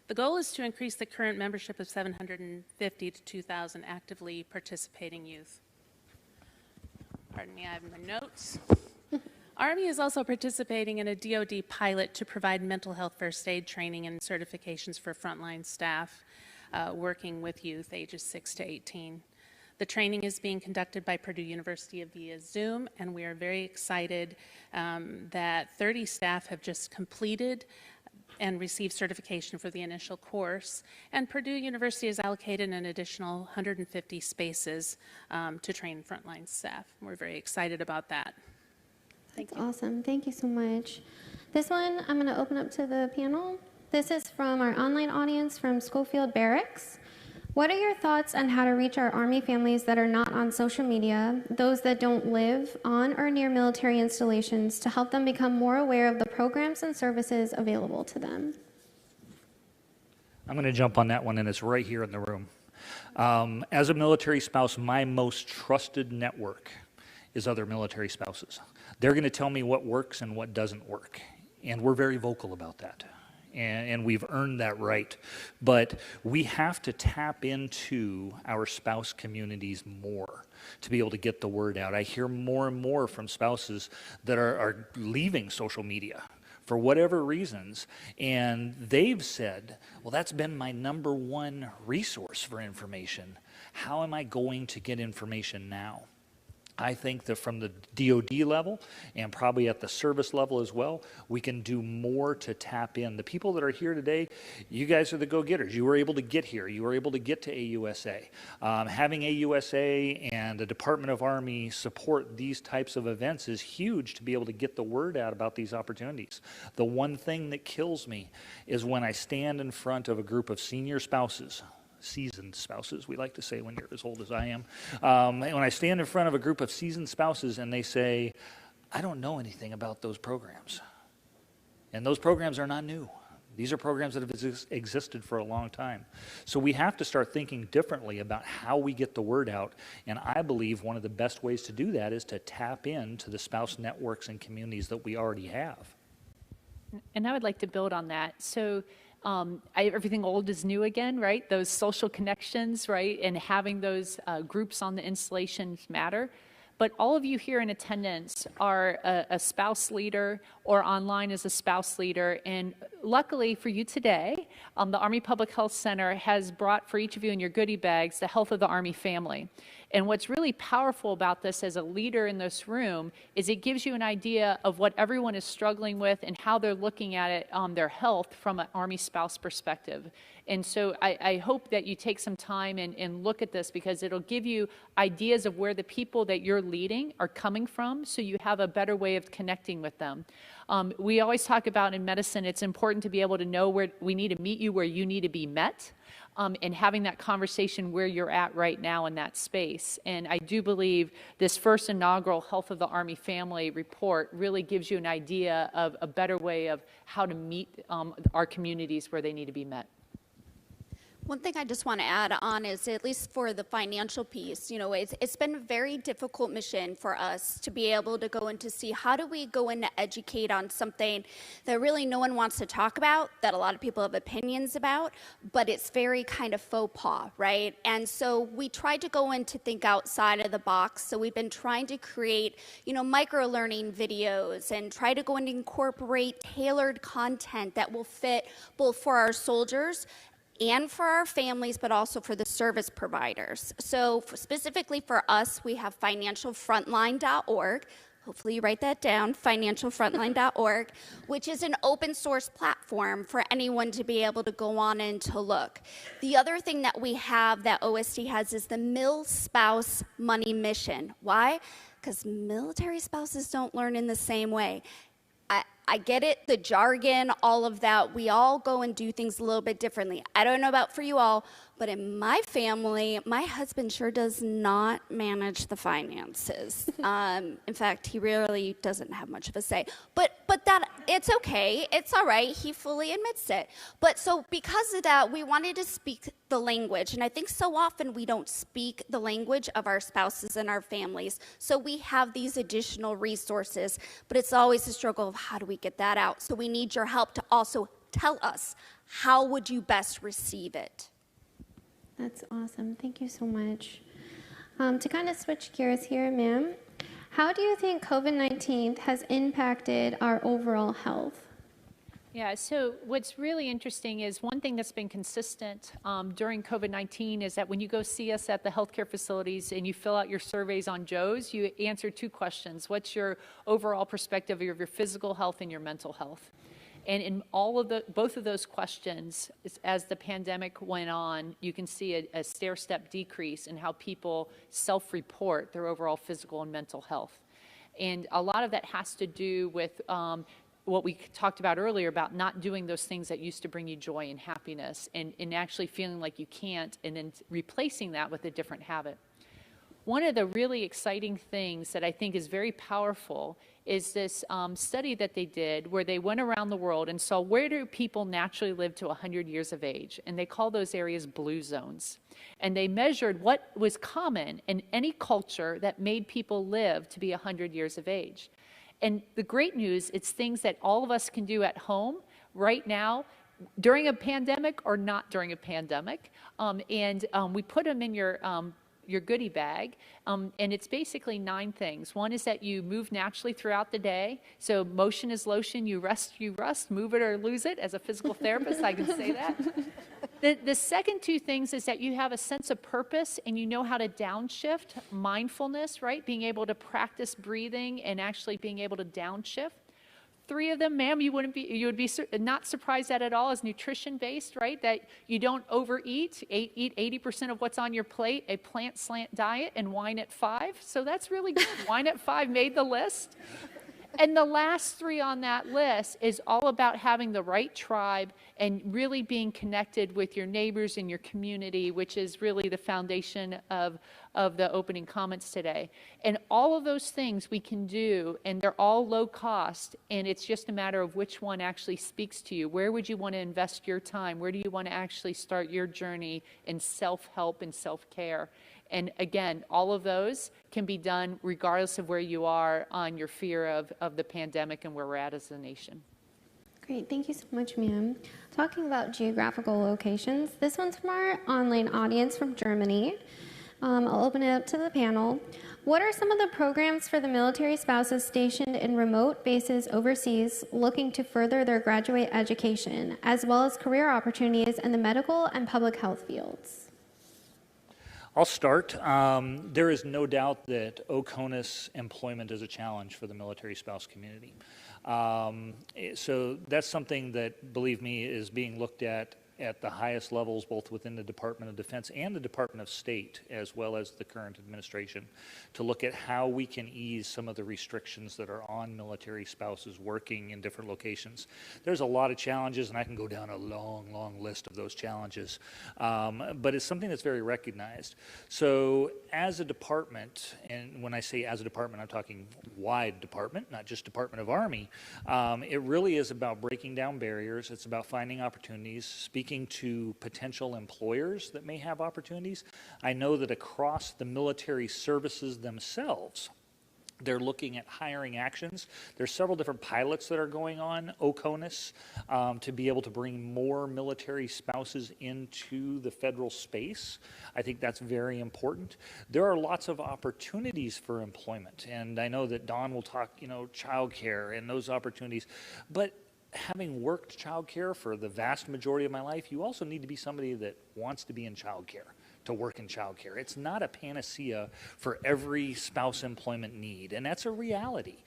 The goal is to increase the current membership of 750 to 2,000 actively participating youth. Pardon me, I have my notes. Army is also participating in a DoD pilot to provide mental health first aid training and certifications for frontline staff working with youth ages 6 to 18. The training is being conducted by Purdue University via Zoom, and we are very excited that 30 staff have just completed and received certification for the initial course, and Purdue University has allocated an additional 150 spaces to train frontline staff. We're very excited about that. That's awesome. Thank you so much. This one I'm going to open up to the panel. This is from our online audience from Schofield Barracks. What are your thoughts on how to reach our Army families that are not on social media, those that don't live on or near military installations, to help them become more aware of the programs and services available to them? I'm going to jump on that one, and it's right here in the room. As a military spouse, my most trusted network is other military spouses. They're going to tell me what works and what doesn't work, and we're very vocal about that. And we've earned that right. But we have to tap into our spouse communities more to be able to get the word out. I hear more and more from spouses that are leaving social media for whatever reasons, and they've said, well, that's been my number one resource for information. How am I going to get information now? I think that from the DoD level and probably at the service level as well, we can do more to tap in. The people that are here today, you guys are the go-getters. You were able to get here. You were able to get to AUSA. Having AUSA and the Department of Army support these types of events is huge to be able to get the word out about these opportunities. The one thing that kills me is when I stand in front of a group of senior spouses, seasoned spouses, we like to say when you're as old as I am. When I stand in front of a group of seasoned spouses and they say, I don't know anything about those programs. And those programs are not new. These are programs that have existed for a long time. So we have to start thinking differently about how we get the word out. And I believe one of the best ways to do that is to tap into the spouse networks and communities that we already have. And I would like to build on that. So everything old is new again, right? Those social connections, right? And having those groups on the installations matter. But all of you here in attendance are a spouse leader or online as a spouse leader. And luckily for you today, the Army Public Health Center has brought for each of you in your goodie bags the health of the Army family. And what's really powerful about this as a leader in this room is it gives you an idea of what everyone is struggling with and how they're looking at it, their health from an Army spouse perspective. And so I hope that you take some time and look at this, because it'll give you ideas of where the people that you're leading are coming from, so you have a better way of connecting with them. We always talk about in medicine, it's important to be able to know where we need to meet you where you need to be met. And having that conversation where you're at right now in that space. And I do believe this first inaugural Health of the Army Family report really gives you an idea of a better way of how to meet our communities where they need to be met. One thing I just want to add on is, at least for the financial piece, you know, it's been a very difficult mission for us to be able to go in to see how do we go in to educate on something that really no one wants to talk about, that a lot of people have opinions about, but it's very kind of faux pas, right? And so we tried to go in to think outside of the box. So we've been trying to create, you know, micro-learning videos and try to go in and incorporate tailored content that will fit both for our soldiers and for our families, but also for the service providers. So specifically for us, we have financialfrontline.org. Hopefully you write that down, financialfrontline.org, which is an open source platform for anyone to be able to go on and to look. The other thing that we have that OSD has is the Mil Spouse Money Mission. Why? Because military spouses don't learn in the same way. I get it, the jargon, all of that. We all go and do things a little bit differently. I don't know about for you all, but in my family, my husband sure does not manage the finances. In fact, he really doesn't have much of a say. But that, it's okay. It's all right. He fully admits it. But so because of that, we wanted to speak the language. And I think so often we don't speak the language of our spouses and our families. So we have these additional resources. But it's always a struggle of how do we get that out? So we need your help to also tell us, how would you best receive it? That's awesome. Thank you so much. To kind of switch gears here, ma'am, How do you think COVID-19 has impacted our overall health? Yeah, so what's really interesting is one thing that's been consistent during COVID-19 is that when you go see us at the healthcare facilities and you fill out your surveys on Joe's, you answer two questions. What's your overall perspective of your physical health and your mental health? And in both of those questions, as the pandemic went on, you can see a stair-step decrease in how people self-report their overall physical and mental health. And a lot of that has to do with what we talked about earlier about not doing those things that used to bring you joy and happiness and actually feeling like you can't and then replacing that with a different habit. One of the really exciting things that I think is very powerful is this study that they did where they went around the world and saw where do people naturally live to 100 years of age, and they call those areas blue zones. And they measured what was common in any culture that made people live to be 100 years of age. And the great news, it's things that all of us can do at home right now during a pandemic or not during a pandemic. We put them in your goodie bag, and it's basically 9 things. One is that you move naturally throughout the day. So motion is lotion, you rust, move it or lose it. As a physical therapist, I can say that. The second 2 things is that you have a sense of purpose and you know how to downshift, mindfulness, right? Being able to practice breathing and actually being able to downshift. 3 of them, ma'am, you would be not surprised at all is nutrition-based, right? That you don't overeat, eat 80% of what's on your plate, a plant slant diet, and wine at 5. So that's really good. Wine at 5 made the list. And the last 3 on that list is all about having the right tribe and really being connected with your neighbors and your community, which is really the foundation of the opening comments today. And all of those things we can do, and they're all low cost, and it's just a matter of which one actually speaks to you. Where would you want to invest your time? Where do you want to actually start your journey in self-help and self-care? And again, all of those can be done regardless of where you are on your fear of the pandemic and where we're at as a nation. Great, thank you so much, ma'am. Talking about geographical locations, this one's from our online audience from Germany. I'll open it up to the panel. What are some of the programs for the military spouses stationed in remote bases overseas looking to further their graduate education, as well as career opportunities in the medical and public health fields? I'll start. There is no doubt that OCONUS employment is a challenge for the military spouse community. So that's something that, believe me, is being looked at the highest levels, both within the Department of Defense and the Department of State, as well as the current administration, to look at how we can ease some of the restrictions that are on military spouses working in different locations. There's a lot of challenges, and I can go down a long, long list of those challenges, but it's something that's very recognized. So as a department, and when I say as a department, I'm talking wide department, not just Department of Army, it really is about breaking down barriers. It's about finding opportunities, speaking to potential employers that may have opportunities. I know that across the military services themselves, they're looking at hiring actions. There's several different pilots that are going on, OCONUS, to be able to bring more military spouses into the federal space. I think that's very important. There are lots of opportunities for employment, and I know that Dawn will talk, childcare and those opportunities, but having worked childcare for the vast majority of my life, you also need to be somebody that wants to be in childcare, to work in childcare. It's not a panacea for every spouse employment need, and that's a reality.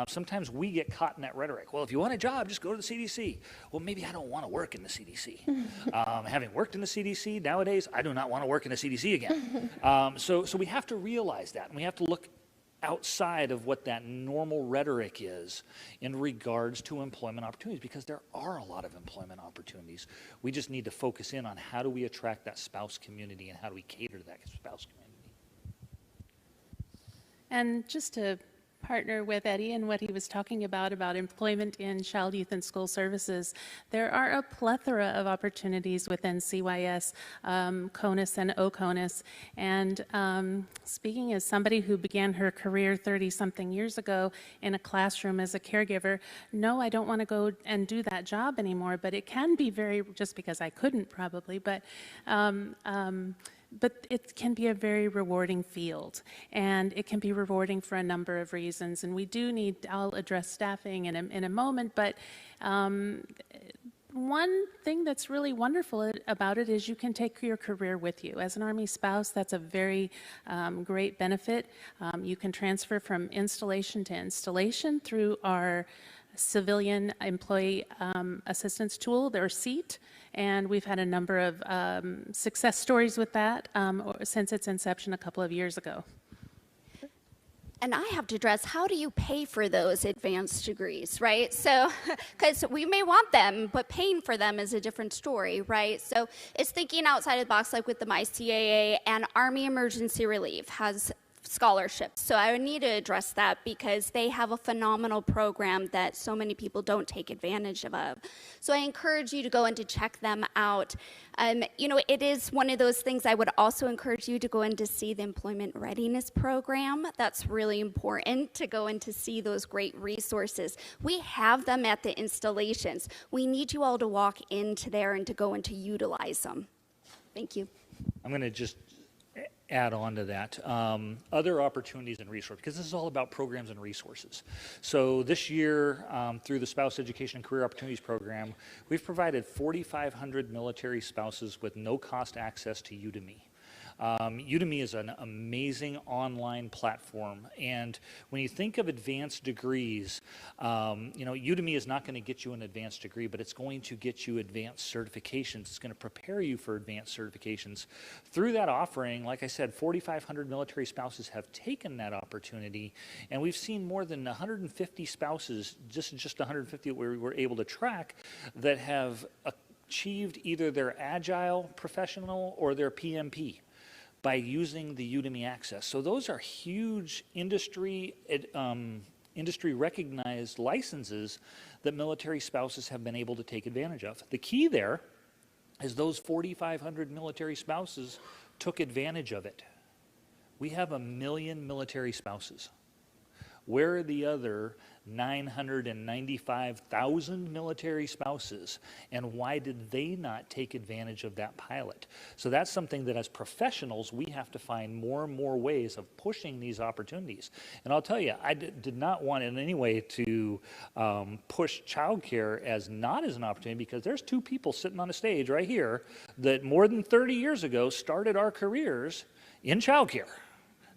Sometimes we get caught in that rhetoric. Well, if you want a job, just go to the CDC. Well, maybe I don't want to work in the CDC. Having worked in the CDC, nowadays, I do not want to work in the CDC again. So we have to realize that, and we have to look outside of what that normal rhetoric is in regards to employment opportunities, because there are a lot of employment opportunities. We just need to focus in on how do we attract that spouse community and how do we cater to that spouse community. And just to partner with Eddie and what he was talking about employment in child, youth, and school services. There are a plethora of opportunities within CYS, CONUS, and OCONUS. And speaking as somebody who began her career 30-something years ago in a classroom as a caregiver, no, I don't want to go and do that job anymore, but it can be just because I couldn't probably, but but it can be a very rewarding field, and it can be rewarding for a number of reasons. And we do need, I'll address staffing in a moment, but one thing that's really wonderful about it is you can take your career with you. As an Army spouse, that's a very great benefit. You can transfer from installation to installation through our civilian employee assistance tool, their SEAT, and we've had a number of success stories with that since its inception a couple of years ago. And I have to address, how do you pay for those advanced degrees, right? So, because we may want them, but paying for them is a different story, right? So it's thinking outside of the box, like with the MyCAA, and Army Emergency Relief has scholarships. So I would need to address that because they have a phenomenal program that so many people don't take advantage of. So I encourage you to go and to check them out. You know, it is one of those things. I would also encourage you to go in to see the Employment Readiness Program. That's really important, to go in to see those great resources. We have them at the installations. We need you all to walk into there and to go and to utilize them. Thank you. I'm going to just add on to that. Other opportunities and resources, because this is all about programs and resources. So this year, through the Spouse Education and Career Opportunities Program, we've provided 4,500 military spouses with no-cost access to Udemy. Udemy is an amazing online platform, and when you think of advanced degrees, you know, Udemy is not going to get you an advanced degree, but it's going to get you advanced certifications. It's going to prepare you for advanced certifications. Through that offering, like I said, 4,500 military spouses have taken that opportunity, and we've seen more than 150 spouses, just 150 that we were able to track, that have achieved either their Agile Professional or their PMP by using the Udemy access. So those are huge industry recognized licenses that military spouses have been able to take advantage of. The key there is those 4,500 military spouses took advantage of it. We have 1 million military spouses. Where are the other 995,000 military spouses, and why did they not take advantage of that pilot? So that's something that as professionals we have to find more and more ways of pushing these opportunities. And I'll tell you, I did not want in any way to push childcare as not as an opportunity, because there's two people sitting on a stage right here that more than 30 years ago started our careers in childcare.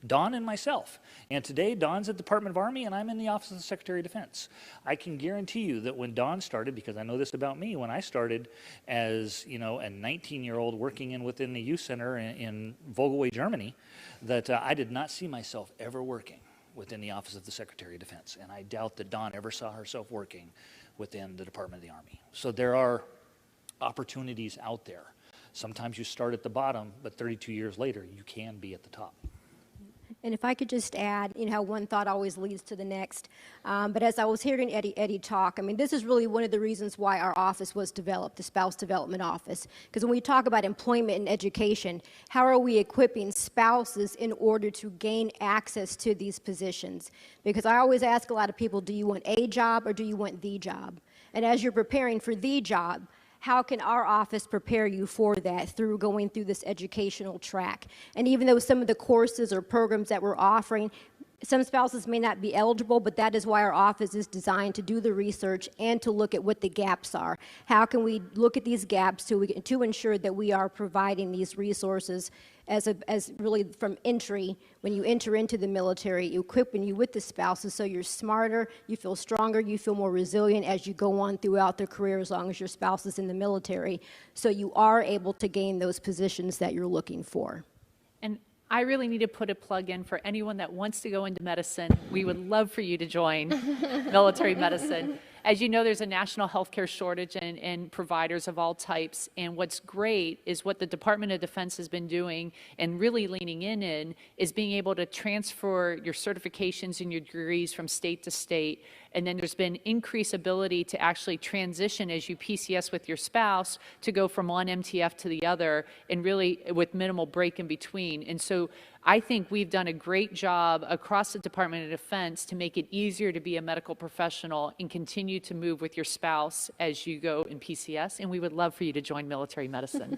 Don and myself. And today, Don's at the Department of Army, and I'm in the Office of the Secretary of Defense. I can guarantee you that when Don started, because I know this about me, when I started as, you know, a 19-year-old working within the youth center in Vogelway, Germany, that I did not see myself ever working within the Office of the Secretary of Defense. And I doubt that Don ever saw herself working within the Department of the Army. So there are opportunities out there. Sometimes you start at the bottom, but 32 years later, you can be at the top. And if I could just add, you know, how one thought always leads to the next. But as I was hearing Eddie talk, I mean, this is really one of the reasons why our office was developed, the Spouse Development Office. Because when we talk about employment and education, how are we equipping spouses in order to gain access to these positions? Because I always ask a lot of people, do you want a job or do you want the job? And as you're preparing for the job, how can our office prepare you for that through going through this educational track? And even though some of the courses or programs that we're offering, some spouses may not be eligible, but that is why our office is designed to do the research and to look at what the gaps are. How can we look at these gaps to ensure that we are providing these resources as really from entry, when you enter into the military, equipping you with the spouses so you're smarter, you feel stronger, you feel more resilient as you go on throughout their career as long as your spouse is in the military, so you are able to gain those positions that you're looking for. And I really need to put a plug in for anyone that wants to go into medicine. We would love for you to join military medicine. As you know, there's a national healthcare shortage and providers of all types. And what's great is what the Department of Defense has been doing and really leaning in is being able to transfer your certifications and your degrees from state to state. And then there's been increased ability to actually transition as you PCS with your spouse to go from one MTF to the other, and really with minimal break in between. And so I think we've done a great job across the Department of Defense to make it easier to be a medical professional and continue to move with your spouse as you go in PCS. And we would love for you to join military medicine.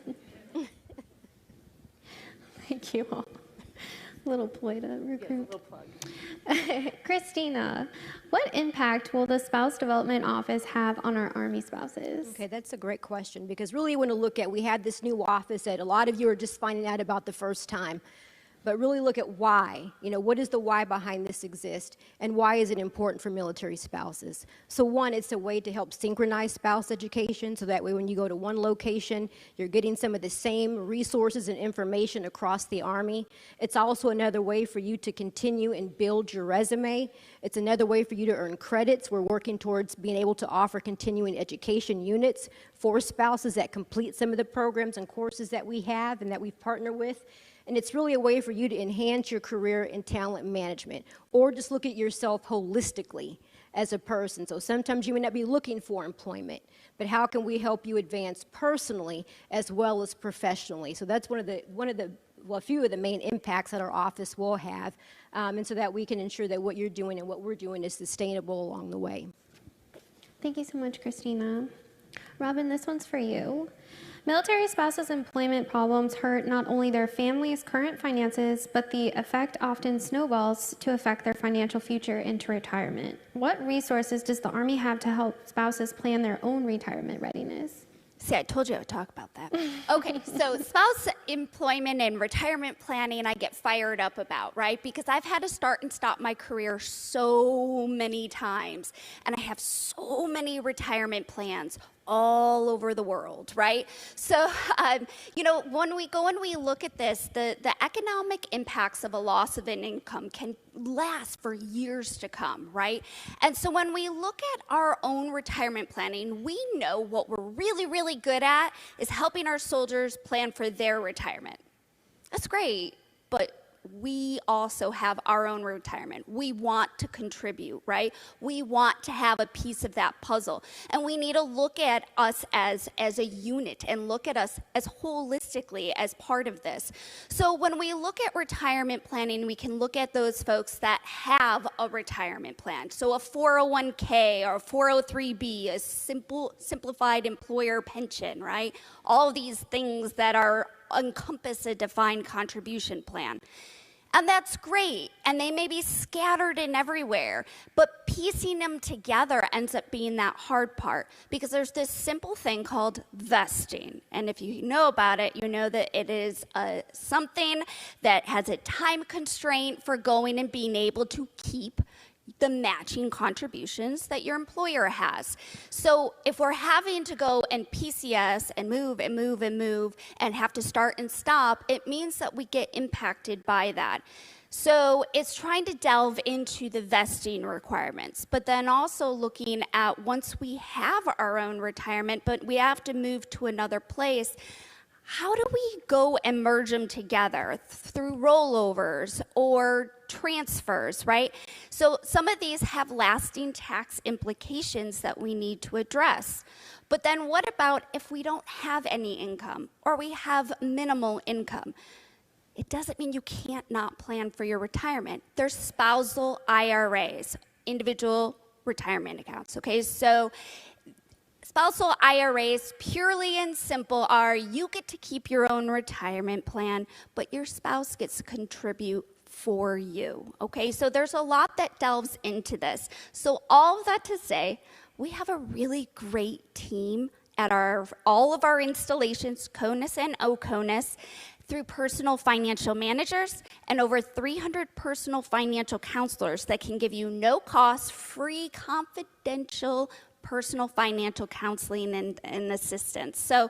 Thank you all. Little ploy to recruit. Christina, what impact will the Spouse Development Office have on our Army spouses? Okay, that's a great question, because really you want to look at, we had this new office that a lot of you are just finding out about the first time. But really look at why. What does the why behind this exist, and why is it important for military spouses? So one, it's a way to help synchronize spouse education, so that way when you go to one location, you're getting some of the same resources and information across the Army. It's also another way for you to continue and build your resume. It's another way for you to earn credits. We're working towards being able to offer continuing education units for spouses that complete some of the programs and courses that we have and that we've partnered with. And it's really a way for you to enhance your career in talent management, or just look at yourself holistically as a person. So sometimes you may not be looking for employment, but how can we help you advance personally as well as professionally? So that's a few of the main impacts that our office will have, and so that we can ensure that what you're doing and what we're doing is sustainable along the way. Thank you so much, Christina. Robin, this one's for you. Military spouses' employment problems hurt not only their family's current finances, but the effect often snowballs to affect their financial future into retirement. What resources does the Army have to help spouses plan their own retirement readiness? See, I told you I would talk about that. Okay, so spouse employment and retirement planning I get fired up about, right? Because I've had to start and stop my career so many times, and I have so many retirement plans all over the world, right? So, when we go and we look at this, the economic impacts of a loss of an income can last for years to come, right? And so when we look at our own retirement planning, we know what we're really, really good at is helping our soldiers plan for their retirement. That's great, but we also have our own retirement. We want to contribute, right? We want to have a piece of that puzzle. And we need to look at us as a unit and look at us as holistically as part of this. So when we look at retirement planning, we can look at those folks that have a retirement plan. So a 401k or a 403b, a simplified employer pension, right? All these things that encompass a defined contribution plan. And that's great, and they may be scattered in everywhere, but piecing them together ends up being that hard part, because there's this simple thing called vesting. And if you know about it, you know that it is something that has a time constraint for going and being able to keep the matching contributions that your employer has. So if we're having to go and PCS and move and move and move and have to start and stop, it means that we get impacted by that. So it's trying to delve into the vesting requirements, but then also looking at once we have our own retirement, but we have to move to another place, how do we go and merge them together through rollovers or transfers, right? So some of these have lasting tax implications that we need to address. But then what about if we don't have any income or we have minimal income? It doesn't mean you can't not plan for your retirement. There's spousal IRAs, individual retirement accounts, okay? So spousal IRAs, purely and simple, are you get to keep your own retirement plan, but your spouse gets to contribute for you, okay? So there's a lot that delves into this. So all of that to say, we have a really great team at all of our installations, CONUS and OCONUS, through personal financial managers and over 300 personal financial counselors that can give you no-cost, free, confidential personal financial counseling and assistance. So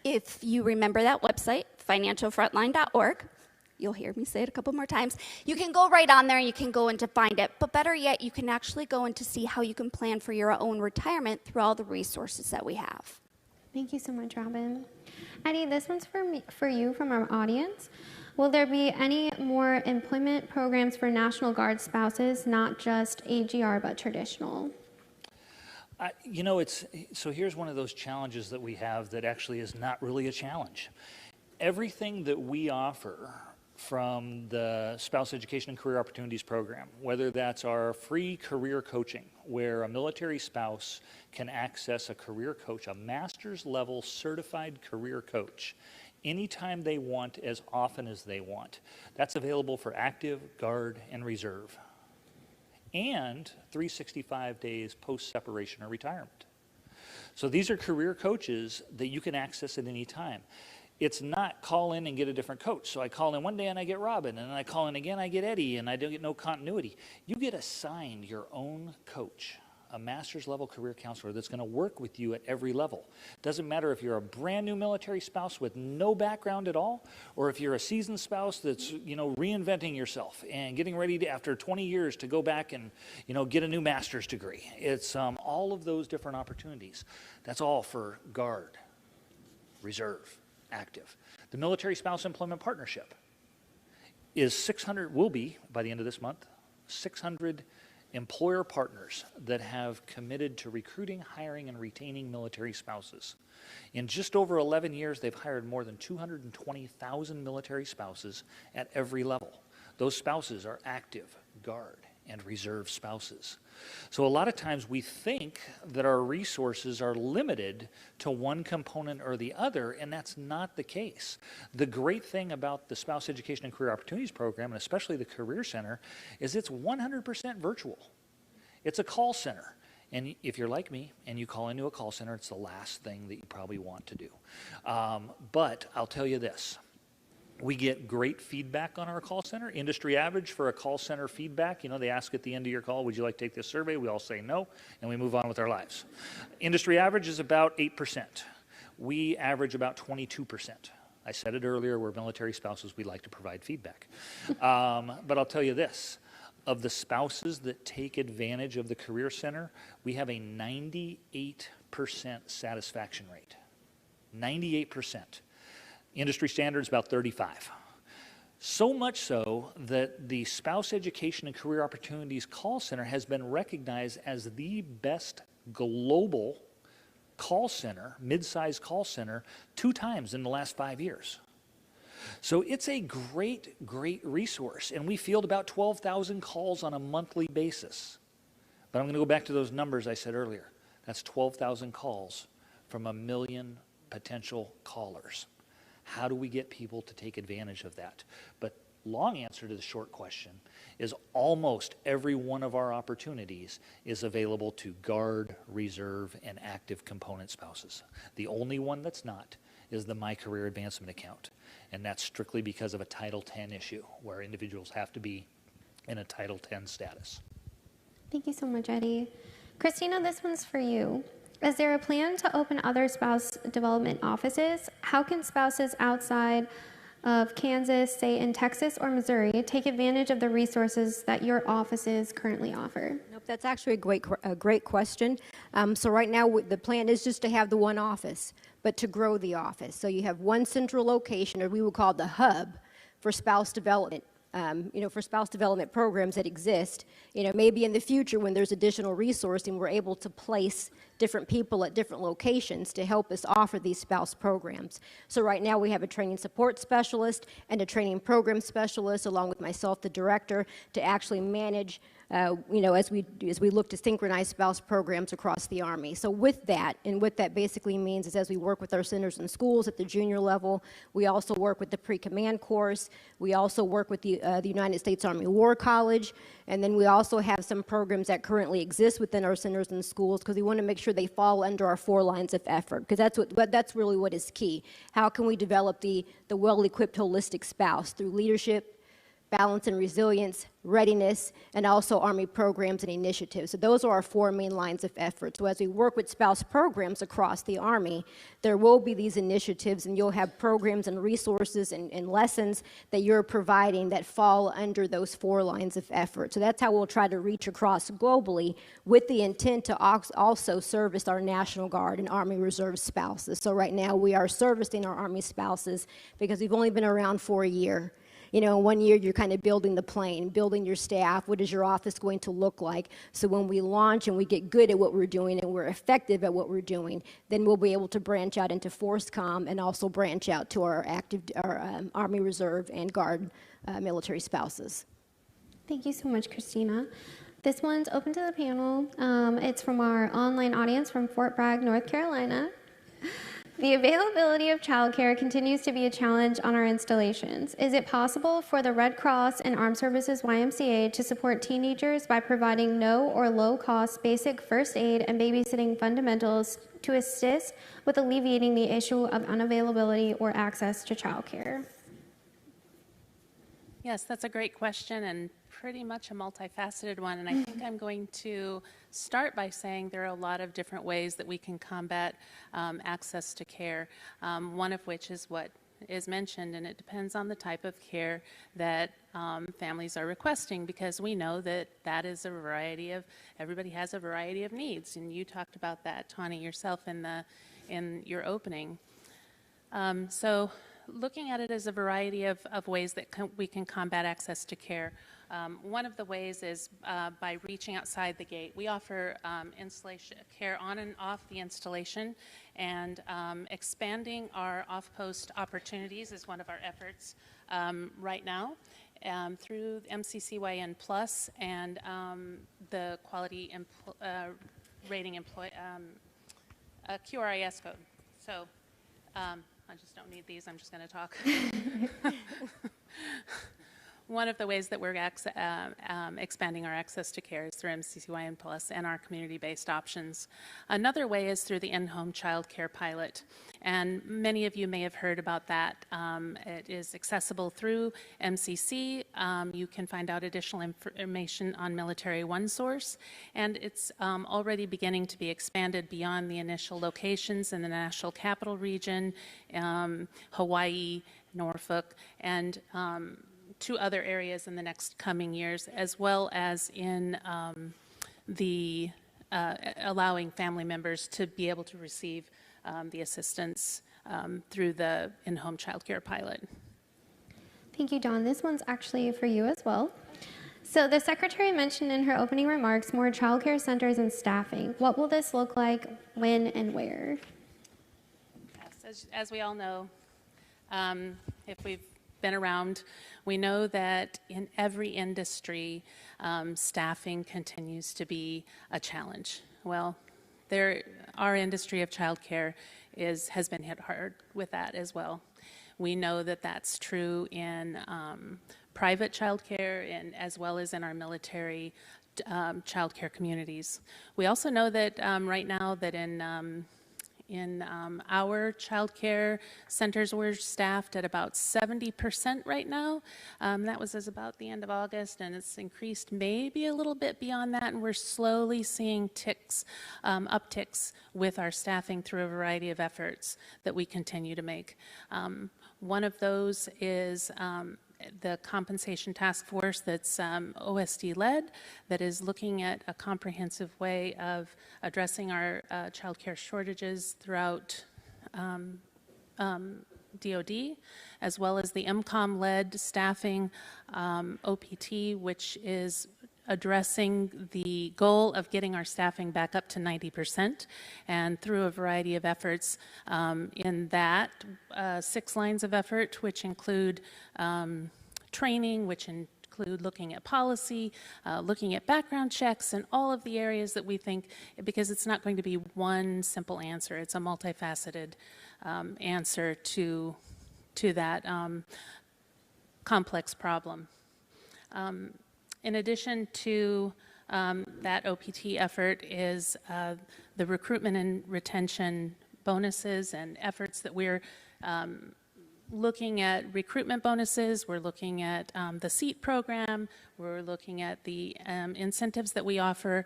if you remember that website, financialfrontline.org, you'll hear me say it a couple more times, you can go right on there and you can go in to find it. But better yet, you can actually go in to see how you can plan for your own retirement through all the resources that we have. Thank you so much, Robin. Eddie, this one's for you from our audience. Will there be any more employment programs for National Guard spouses, not just AGR, but traditional? So here's one of those challenges that we have that actually is not really a challenge. Everything that we offer from the Spouse Education and Career Opportunities Program, whether that's our free career coaching, where a military spouse can access a career coach, a master's level certified career coach, anytime they want, as often as they want. That's available for active, guard, and reserve. And 365 days post-separation or retirement. So these are career coaches that you can access at any time. It's not call in and get a different coach. So I call in one day and I get Robin, and then I call in again, I get Eddie, and I don't get no continuity. You get assigned your own coach, a master's level career counselor that's going to work with you at every level. Doesn't matter if you're a brand new military spouse with no background at all, or if you're a seasoned spouse that's, reinventing yourself and getting ready to, after 20 years, to go back and, get a new master's degree. It's all of those different opportunities. That's all for guard, reserve, active. The Military Spouse Employment Partnership is 600, will be, by the end of this month, 600 employer partners that have committed to recruiting, hiring, and retaining military spouses. In just over 11 years, they've hired more than 220,000 military spouses at every level. Those spouses are active, guard, and reserve spouses. So a lot of times we think that our resources are limited to one component or the other, and that's not the case. The great thing about the Spouse Education and Career Opportunities Program, and especially the Career Center, is it's 100% virtual. It's a call center. And if you're like me and you call into a call center, it's the last thing that you probably want to do. But I'll tell you this. We get great feedback on our call center. Industry average for a call center feedback, they ask at the end of your call, would you like to take this survey? We all say no, and we move on with our lives. Industry average is about 8%. We average about 22%. I said it earlier, we're military spouses, we like to provide feedback. But I'll tell you this, of the spouses that take advantage of the Career Center, we have a 98% satisfaction rate. 98%. Industry standard is about 35. So much so that the Spouse Education and Career Opportunities Call Center has been recognized as the best global call center, mid-sized call center, 2 times in the last 5 years. So it's a great, great resource, and we field about 12,000 calls on a monthly basis. But I'm going to go back to those numbers I said earlier. That's 12,000 calls from 1 million potential callers. How do we get people to take advantage of that? But long answer to the short question is almost every one of our opportunities is available to guard, reserve, and active component spouses. The only one that's not is the My Career Advancement account. And that's strictly because of a Title X issue where individuals have to be in a Title X status. Thank you so much, Eddie. Christina, this one's for you. Is there a plan to open other spouse development offices? How can spouses outside of Kansas, say in Texas or Missouri, take advantage of the resources that your offices currently offer? Nope, that's actually a great question. So right now the plan is just to have the one office, but to grow the office. So you have one central location, or we would call the hub, for spouse development. For spouse development programs that exist, maybe in the future when there's additional resourcing, we're able to place different people at different locations to help us offer these spouse programs. So right now we have a training support specialist and a training program specialist, along with myself, the director, to actually manage as we look to synchronize spouse programs across the Army. So with that, and what that basically means is as we work with our centers and schools at the junior level, we also work with the pre-command course, we also work with the United States Army War College, and then we also have some programs that currently exist within our centers and schools because we want to make sure they fall under our 4 lines of effort, because that's really what is key. How can we develop the well-equipped holistic spouse through leadership, balance and resilience, readiness, and also Army programs and initiatives. So those are our 4 main lines of effort. So as we work with spouse programs across the Army, there will be these initiatives, and you'll have programs and resources and lessons that you're providing that fall under those 4 lines of effort. So that's how we'll try to reach across globally with the intent to also service our National Guard and Army Reserve spouses. So right now we are servicing our Army spouses because we've only been around for a year. In 1 year, you're kind of building the plane, building your staff. What is your office going to look like? So when we launch and we get good at what we're doing and we're effective at what we're doing, then we'll be able to branch out into FORSCOM and also branch out to our Army Reserve and Guard military spouses. Thank you so much, Christina. This one's open to the panel. It's from our online audience from Fort Bragg, North Carolina. The availability of childcare continues to be a challenge on our installations. Is it possible for the Red Cross and Armed Services YMCA to support teenagers by providing no or low-cost basic first aid and babysitting fundamentals to assist with alleviating the issue of unavailability or access to childcare? Yes, that's a great question and pretty much a multifaceted one. And I think I'm going to start by saying there are a lot of different ways that we can combat access to care, one of which is what is mentioned, and it depends on the type of care that families are requesting, because we know that that is a variety of, everybody has a variety of needs, and you talked about that, Tawny, yourself in your opening. So looking at it as a variety of ways that we can combat access to care. One of the ways is by reaching outside the gate. We offer installation care on and off the installation, and expanding our off-post opportunities is one of our efforts right now through MCCYN Plus and the quality rating QRIS code. So I just don't need these, I'm just going to talk. One of the ways that we're expanding our access to care is through MCCYN Plus and our community-based options. Another way is through the in-home child care pilot, and many of you may have heard about that. It is accessible through MCC. You can find out additional information on Military OneSource, and it's already beginning to be expanded beyond the initial locations in the National Capital Region, Hawaii, Norfolk, and to other areas in the next coming years, as well as in allowing family members to be able to receive the assistance through the in-home child care pilot. Thank you, Dawn. This one's actually for you as well. So the Secretary mentioned in her opening remarks more child care centers and staffing. What will this look like, when, and where? Yes, as we all know, if we've been around, we know that in every industry, staffing continues to be a challenge. Well, our industry of childcare has been hit hard with that as well. We know that that's true in private childcare and as well as in our military childcare communities. We also know that right now that in our child care centers, we're staffed at about 70% right now. That was as about the end of August, and it's increased maybe a little bit beyond that, and we're slowly seeing upticks with our staffing through a variety of efforts that we continue to make. One of those is the compensation task force that's OSD-led, that is looking at a comprehensive way of addressing our child care shortages throughout DOD, as well as the MCOM-led staffing OPT, which is addressing the goal of getting our staffing back up to 90%, and through a variety of efforts in that 6 lines of effort, which include training, which include looking at policy, looking at background checks, and all of the areas that we think, because it's not going to be one simple answer, it's a multifaceted answer to that complex problem. In addition to that OPT effort is the recruitment and retention bonuses and efforts that we're looking at. Recruitment bonuses, we're looking at the SEAT program, we're looking at the incentives that we offer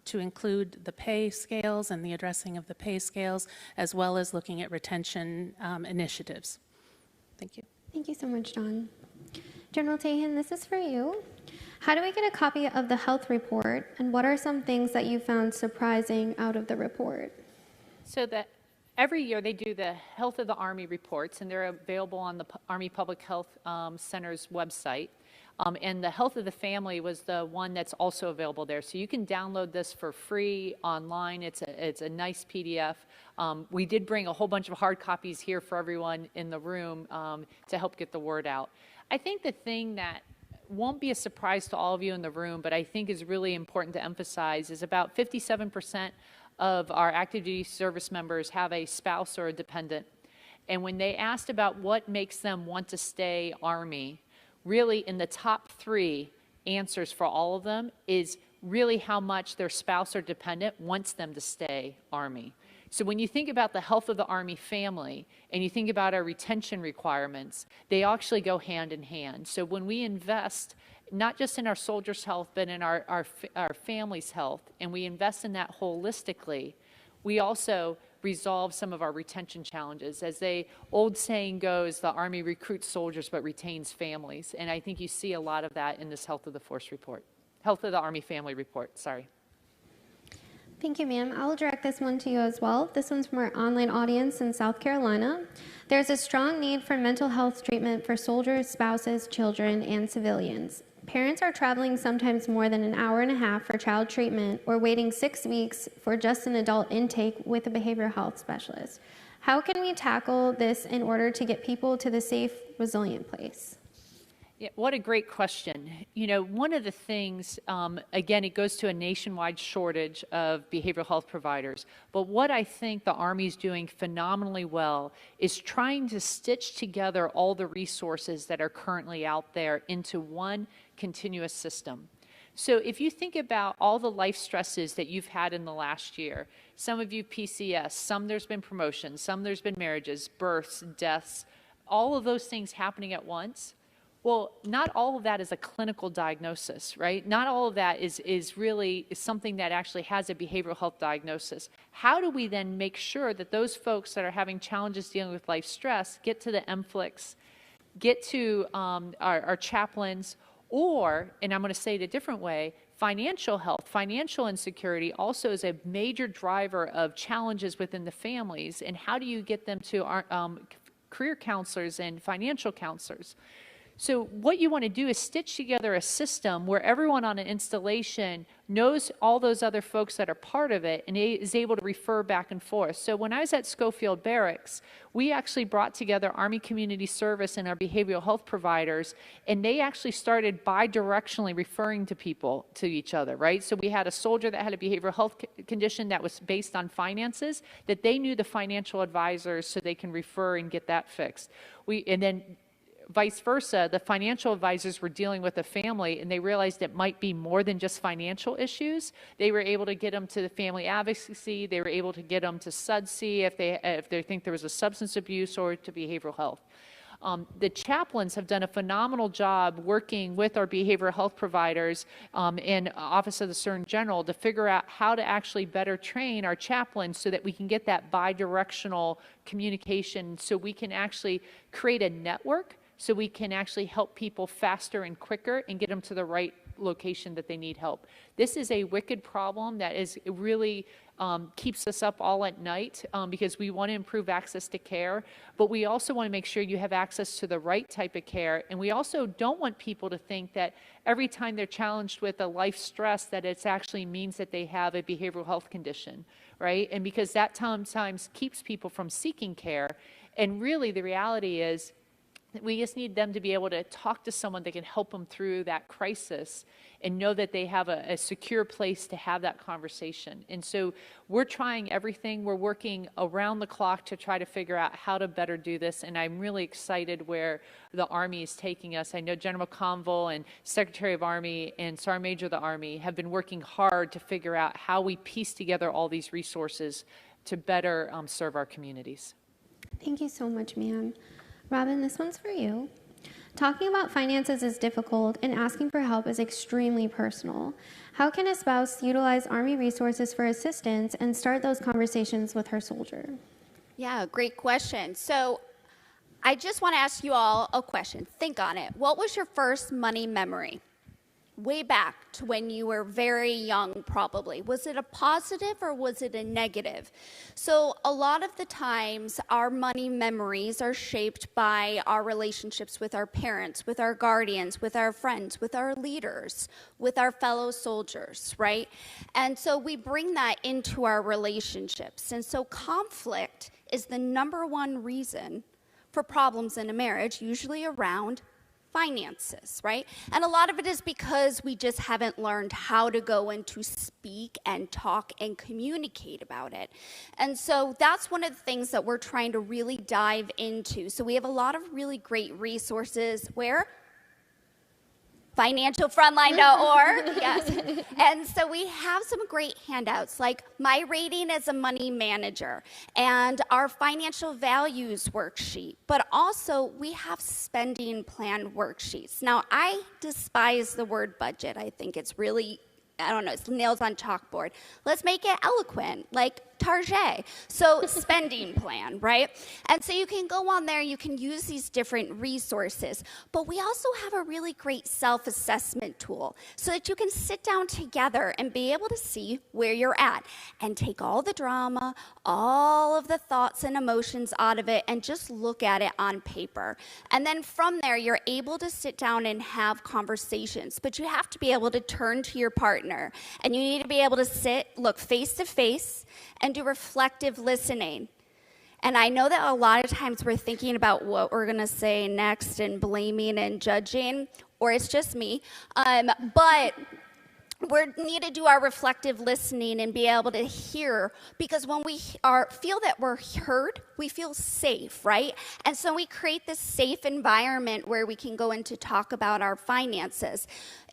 to include the pay scales and the addressing of the pay scales, as well as looking at retention initiatives. Thank you. Thank you so much, Dawn. General Tahan, this is for you. How do we get a copy of the health report, and what are some things that you found surprising out of the report? So that every year they do the Health of the Army reports, and they're available on the Army Public Health Center's website. And the Health of the Family was the one that's also available there. So you can download this for free online. It's a nice PDF. We did bring a whole bunch of hard copies here for everyone in the room to help get the word out. I think the thing that won't be a surprise to all of you in the room, but I think is really important to emphasize, is about 57% of our active duty service members have a spouse or a dependent. And when they asked about what makes them want to stay Army, really in the top 3 answers for all of them is really how much their spouse or dependent wants them to stay Army. So when you think about the health of the Army family and you think about our retention requirements, they actually go hand in hand. So when we invest not just in our soldiers' health, but in our families' health, and we invest in that holistically, we also resolve some of our retention challenges. As the old saying goes, the Army recruits soldiers but retains families. And I think you see a lot of that in this Health of the Force report. Health of the Army Family report, sorry. Thank you, ma'am. I'll direct this one to you as well. This one's from our online audience in South Carolina. There's a strong need for mental health treatment for soldiers, spouses, children, and civilians. Parents are traveling sometimes more than an hour and a half for child treatment or waiting 6 weeks for just an adult intake with a behavioral health specialist. How can we tackle this in order to get people to the safe, resilient place? Yeah, what a great question. You know, one of the things, again, it goes to a nationwide shortage of behavioral health providers. But what I think the Army is doing phenomenally well is trying to stitch together all the resources that are currently out there into one continuous system. So if you think about all the life stresses that you've had in the last year, some of you PCS, some there's been promotions, some there's been marriages, births, deaths, all of those things happening at once. Well, not all of that is a clinical diagnosis, right? Not all of that is really something that actually has a behavioral health diagnosis. How do we then make sure that those folks that are having challenges dealing with life stress get to the MFLCs, get to our chaplains, or, and I'm going to say it a different way, financial health, financial insecurity also is a major driver of challenges within the families. And how do you get them to our career counselors and financial counselors? So what you want to do is stitch together a system where everyone on an installation knows all those other folks that are part of it and is able to refer back and forth. So when I was at Schofield Barracks, we actually brought together Army Community Service and our behavioral health providers, and they actually started bi-directionally referring to people to each other, right? So we had a soldier that had a behavioral health condition that was based on finances, that they knew the financial advisors so they can refer and get that fixed. And then vice versa, the financial advisors were dealing with a family and they realized it might be more than just financial issues. They were able to get them to the family advocacy. They were able to get them to SUDC if they think there was a substance abuse, or to behavioral health. The chaplains have done a phenomenal job working with our behavioral health providers and Office of the Surgeon General to figure out how to actually better train our chaplains so that we can get that bi-directional communication, so we can actually create a network, so we can actually help people faster and quicker and get them to the right location that they need help. This is a wicked problem that is really keeps us up all at night because we want to improve access to care, but we also want to make sure you have access to the right type of care. And we also don't want people to think that every time they're challenged with a life stress that it actually means that they have a behavioral health condition, right? And because that sometimes keeps people from seeking care. And really the reality is, we just need them to be able to talk to someone that can help them through that crisis and know that they have a secure place to have that conversation. And so we're trying everything. We're working around the clock to try to figure out how to better do this. And I'm really excited where the Army is taking us. I know General McConville and Secretary of Army and Sergeant Major of the Army have been working hard to figure out how we piece together all these resources to better serve our communities. Thank you so much, ma'am. Robin, this one's for you. Talking about finances is difficult, and asking for help is extremely personal. How can a spouse utilize Army resources for assistance and start those conversations with her soldier? Yeah, great question. So I just want to ask you all a question. Think on it. What was your first money memory? Way back to when you were very young, probably. Was it a positive or was it a negative? So a lot of the times our money memories are shaped by our relationships with our parents, with our guardians, with our friends, with our leaders, with our fellow soldiers, right? And so we bring that into our relationships. And so conflict is the #1 reason for problems in a marriage, usually around finances, right? And a lot of it is because we just haven't learned how to go and to speak and talk and communicate about it. And so that's one of the things that we're trying to really dive into. So we have a lot of really great resources where financialfrontline.org, yes. And so we have some great handouts like My Rating as a Money Manager and our Financial Values Worksheet, but also we have spending plan worksheets. Now, I despise the word budget. I think it's really, I don't know, it's nails on chalkboard. Let's make it eloquent, like Target. So spending plan, right? And so you can go on there, you can use these different resources, but we also have a really great self-assessment tool so that you can sit down together and be able to see where you're at and take all the drama, all of the thoughts and emotions out of it and just look at it on paper. And then from there, you're able to sit down and have conversations, but you have to be able to turn to your partner and you need to be able to look face to face and do reflective listening. And I know that a lot of times we're thinking about what we're going to say next and blaming and judging, or it's just me. But we need to do our reflective listening and be able to hear, because when we feel that we're heard, we feel safe, right? And so we create this safe environment where we can go in to talk about our finances.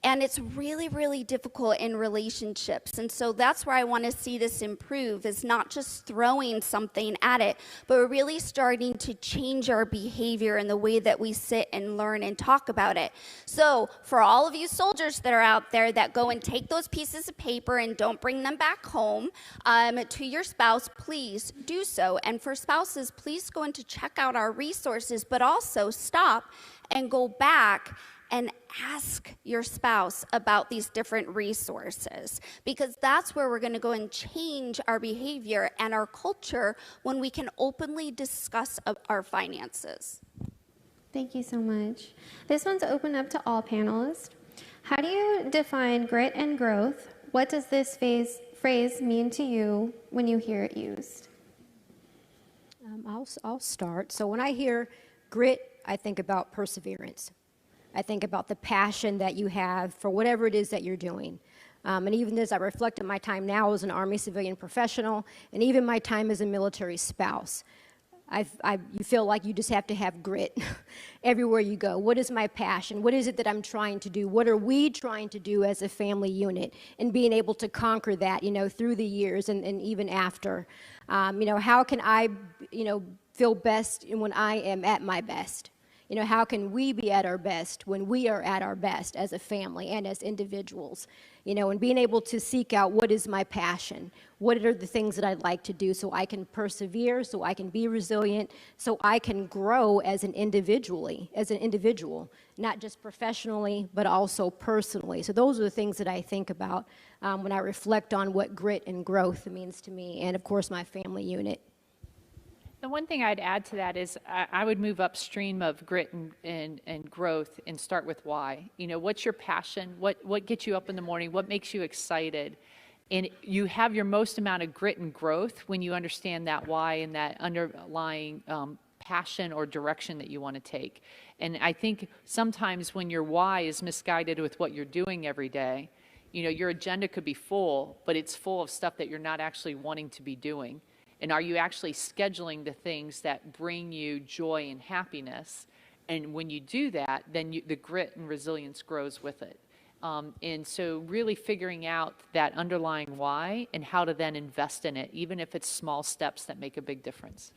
And it's really, really difficult in relationships. And so that's where I want to see this improve, is not just throwing something at it, but we're really starting to change our behavior and the way that we sit and learn and talk about it. So for all of you soldiers that are out there that go and take those pieces of paper and don't bring them back home to your spouse, please do so. And for spouses, please go in to check out our resources, but also stop and go back and ask your spouse about these different resources, because that's where we're going to go and change our behavior and our culture when we can openly discuss our finances. Thank you so much. This one's open up to all panelists. How do you define grit and growth? What does this phrase mean to you when you hear it used? I'll start. So when I hear grit, I think about perseverance. I think about the passion that you have for whatever it is that you're doing. And even as I reflect on my time now as an Army civilian professional, and even my time as a military spouse, you feel like you just have to have grit everywhere you go. What is my passion? What is it that I'm trying to do? What are we trying to do as a family unit? And being able to conquer that, through the years and even after. How can I, feel best when I am at my best? How can we be at our best when we are at our best as a family and as individuals? And being able to seek out what is my passion? What are the things that I'd like to do so I can persevere, so I can be resilient, so I can grow as an individual, not just professionally, but also personally. So those are the things that I think about when I reflect on what grit and growth means to me, and of course my family unit. The one thing I'd add to that is I would move upstream of grit and growth and start with why. What's your passion? What gets you up in the morning? What makes you excited? And you have your most amount of grit and growth when you understand that why and that underlying passion or direction that you want to take. And I think sometimes when your why is misguided with what you're doing every day, your agenda could be full, but it's full of stuff that you're not actually wanting to be doing. And are you actually scheduling the things that bring you joy and happiness? And when you do that, then the grit and resilience grows with it. And so really figuring out that underlying why and how to then invest in it, even if it's small steps that make a big difference.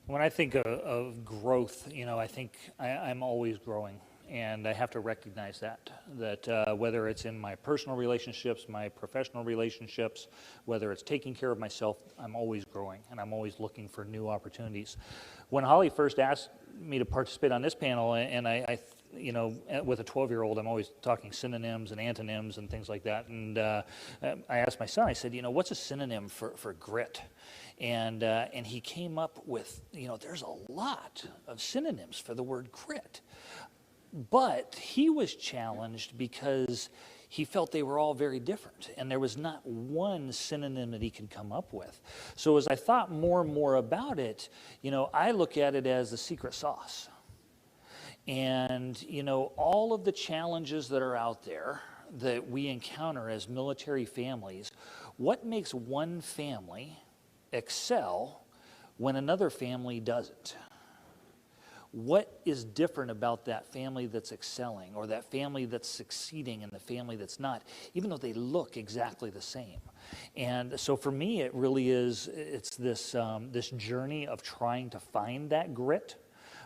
When I think of growth, I think I'm always growing. And I have to recognize that whether it's in my personal relationships, my professional relationships, whether it's taking care of myself, I'm always growing and I'm always looking for new opportunities. When Holly first asked me to participate on this panel, and I with a 12-year-old, I'm always talking synonyms and antonyms and things like that. And I asked my son, I said, what's a synonym for grit? And he came up with, there's a lot of synonyms for the word grit. But he was challenged because he felt they were all very different, and there was not one synonym that he could come up with. So as I thought more and more about it, I look at it as the secret sauce. And, you know, all of the challenges that are out there that we encounter as military families, what makes one family excel when another family doesn't? What is different about that family that's excelling, or that family that's succeeding and the family that's not, even though they look exactly the same? And so for me, it really is, it's this, this journey of trying to find that grit,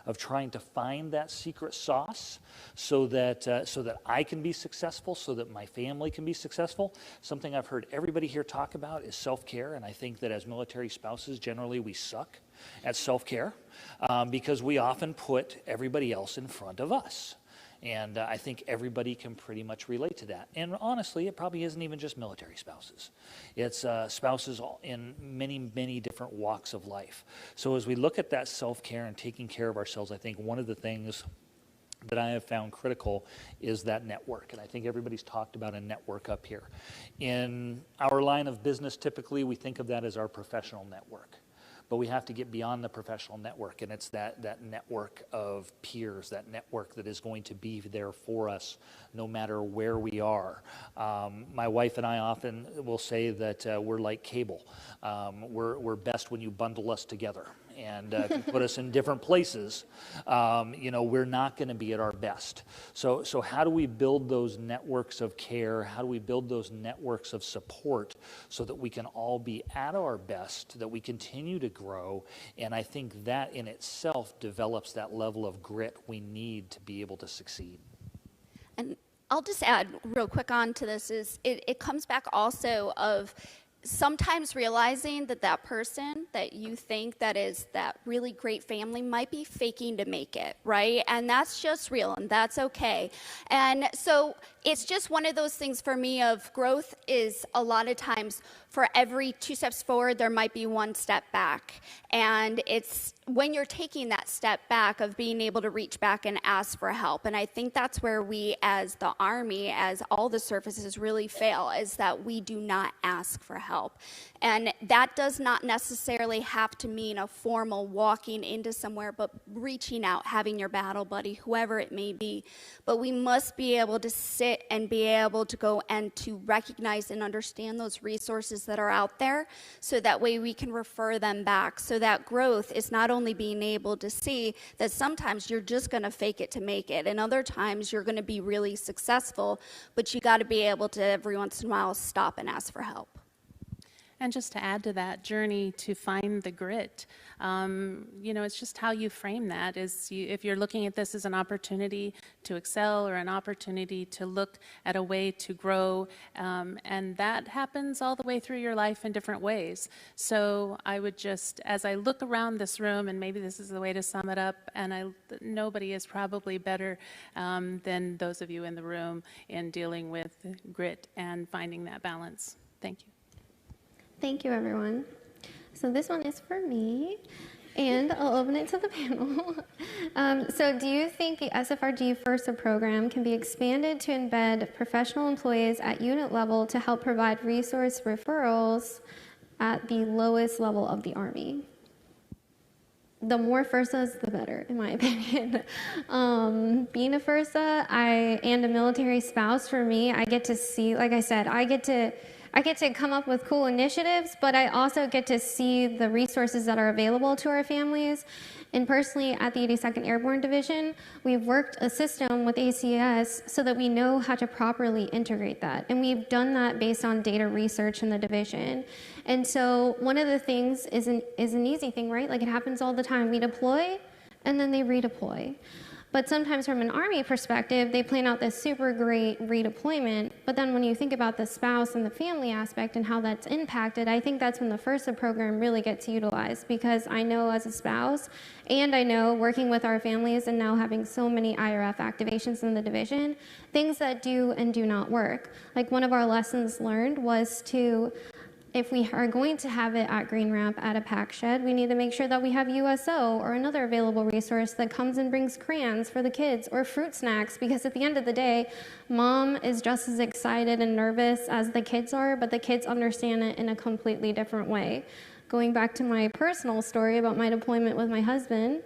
of trying to find that secret sauce so that I can be successful, so that my family can be successful. Something I've heard everybody here talk about is self-care, and I think that as military spouses, generally we suck at self-care because we often put everybody else in front of us. And I think everybody can pretty much relate to that. And honestly, it probably isn't even just military spouses. It's spouses in many, many different walks of life. So as we look at that self-care and taking care of ourselves, I think one of the things that I have found critical is that network. And I think everybody's talked about a network up here. In our line of business, typically we think of that as our professional network. But we have to get beyond the professional network, and it's that network of peers, that network that is going to be there for us no matter where we are. My wife and I often will say that we're like cable. We're best when you bundle us together. And if you put us in different places, you know, we're not going to be at our best. So how do we build those networks of care? How do we build those networks of support so that we can all be at our best, that we continue to grow? And I think that in itself develops that level of grit we need to be able to succeed. And I'll just add real quick on to this is it comes back also of sometimes realizing that that person that you think that is that really great family might be faking to make it, right? And that's just real, and that's okay. And so it's just one of those things for me of growth is a lot of times for every 2 steps forward, there might be 1 step back. And it's when you're taking that step back of being able to reach back and ask for help. And I think that's where we as the Army, as all the services really fail, is that we do not ask for help. And that does not necessarily have to mean a formal walking into somewhere, but reaching out, having your battle buddy, whoever it may be. But we must be able to sit and be able to go and to recognize and understand those resources that are out there, so that way we can refer them back. So that growth is not only being able to see that sometimes you're just going to fake it to make it, and other times you're going to be really successful, but you got to be able to every once in a while stop and ask for help. And just to add to that journey to find the grit, you know, it's just how you frame that. If you're looking at this as an opportunity to excel or an opportunity to look at a way to grow, and that happens all the way through your life in different ways. So I would just, as I look around this room, and maybe this is the way to sum it up, and nobody is probably better than those of you in the room in dealing with grit and finding that balance. Thank you. Thank you, everyone. So this one is for me, and I'll open it to the panel. So do you think the SFRD FIRSA program can be expanded to embed professional employees at unit level to help provide resource referrals at the lowest level of the Army? The more FIRSAs, the better, in my opinion. Being a FIRSA and a military spouse, for me, I get to see, like I said, I get to come up with cool initiatives, but I also get to see the resources that are available to our families. And personally, at the 82nd Airborne Division, we've worked a system with ACS so that we know how to properly integrate that. And we've done that based on data research in the division. And so one of the things is an easy thing, right? Like, it happens all the time. We deploy, and then they redeploy. But sometimes from an Army perspective, they plan out this super great redeployment, but then when you think about the spouse and the family aspect and how that's impacted, I think that's when the FIRSA program really gets utilized, because I know as a spouse, and I know working with our families and now having so many IRF activations in the division, things that do and do not work. Like, one of our lessons learned was to, if we are going to have it at Green Ramp at a pack shed, we need to make sure that we have USO or another available resource that comes and brings crayons for the kids or fruit snacks, because at the end of the day, mom is just as excited and nervous as the kids are, but the kids understand it in a completely different way. Going back to my personal story about my deployment with my husband,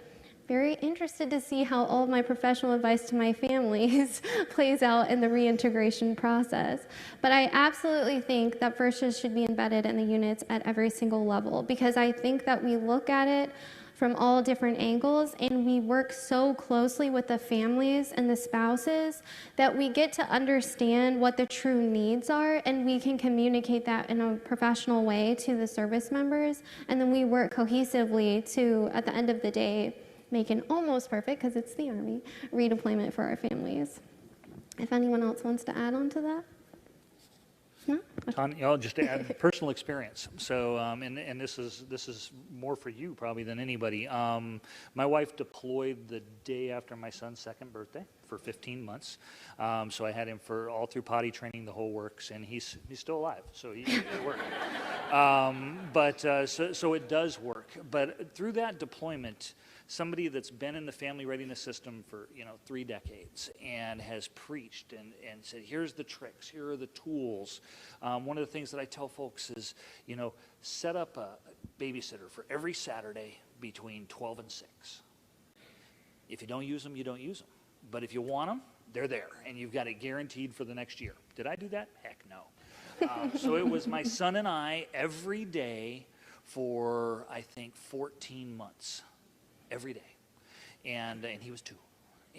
very interested to see how all of my professional advice to my families plays out in the reintegration process. But I absolutely think that FIRST should be embedded in the units at every single level, because I think that we look at it from all different angles, and we work so closely with the families and the spouses that we get to understand what the true needs are, and we can communicate that in a professional way to the service members, and then we work cohesively to, at the end of the day, make an almost perfect, because it's the Army, redeployment for our families. If anyone else wants to add on to that? No? Tanya, I'll just add personal experience. So, and this is more for you probably than anybody. My wife deployed the day after my son's second birthday for 15 months. So I had him for all through potty training, the whole works, and he's still alive. So it worked. So it does work. But through that deployment, somebody that's been in the family readiness system for 3 decades and has preached and said, here's the tricks, here are the tools. One of the things that I tell folks is, set up a babysitter for every Saturday between 12 and 6. If you don't use them, you don't use them. But if you want them, they're there, and you've got it guaranteed for the next year. Did I do that? Heck no. So it was my son and I every day for, I think, 14 months. Every day, and he was 2,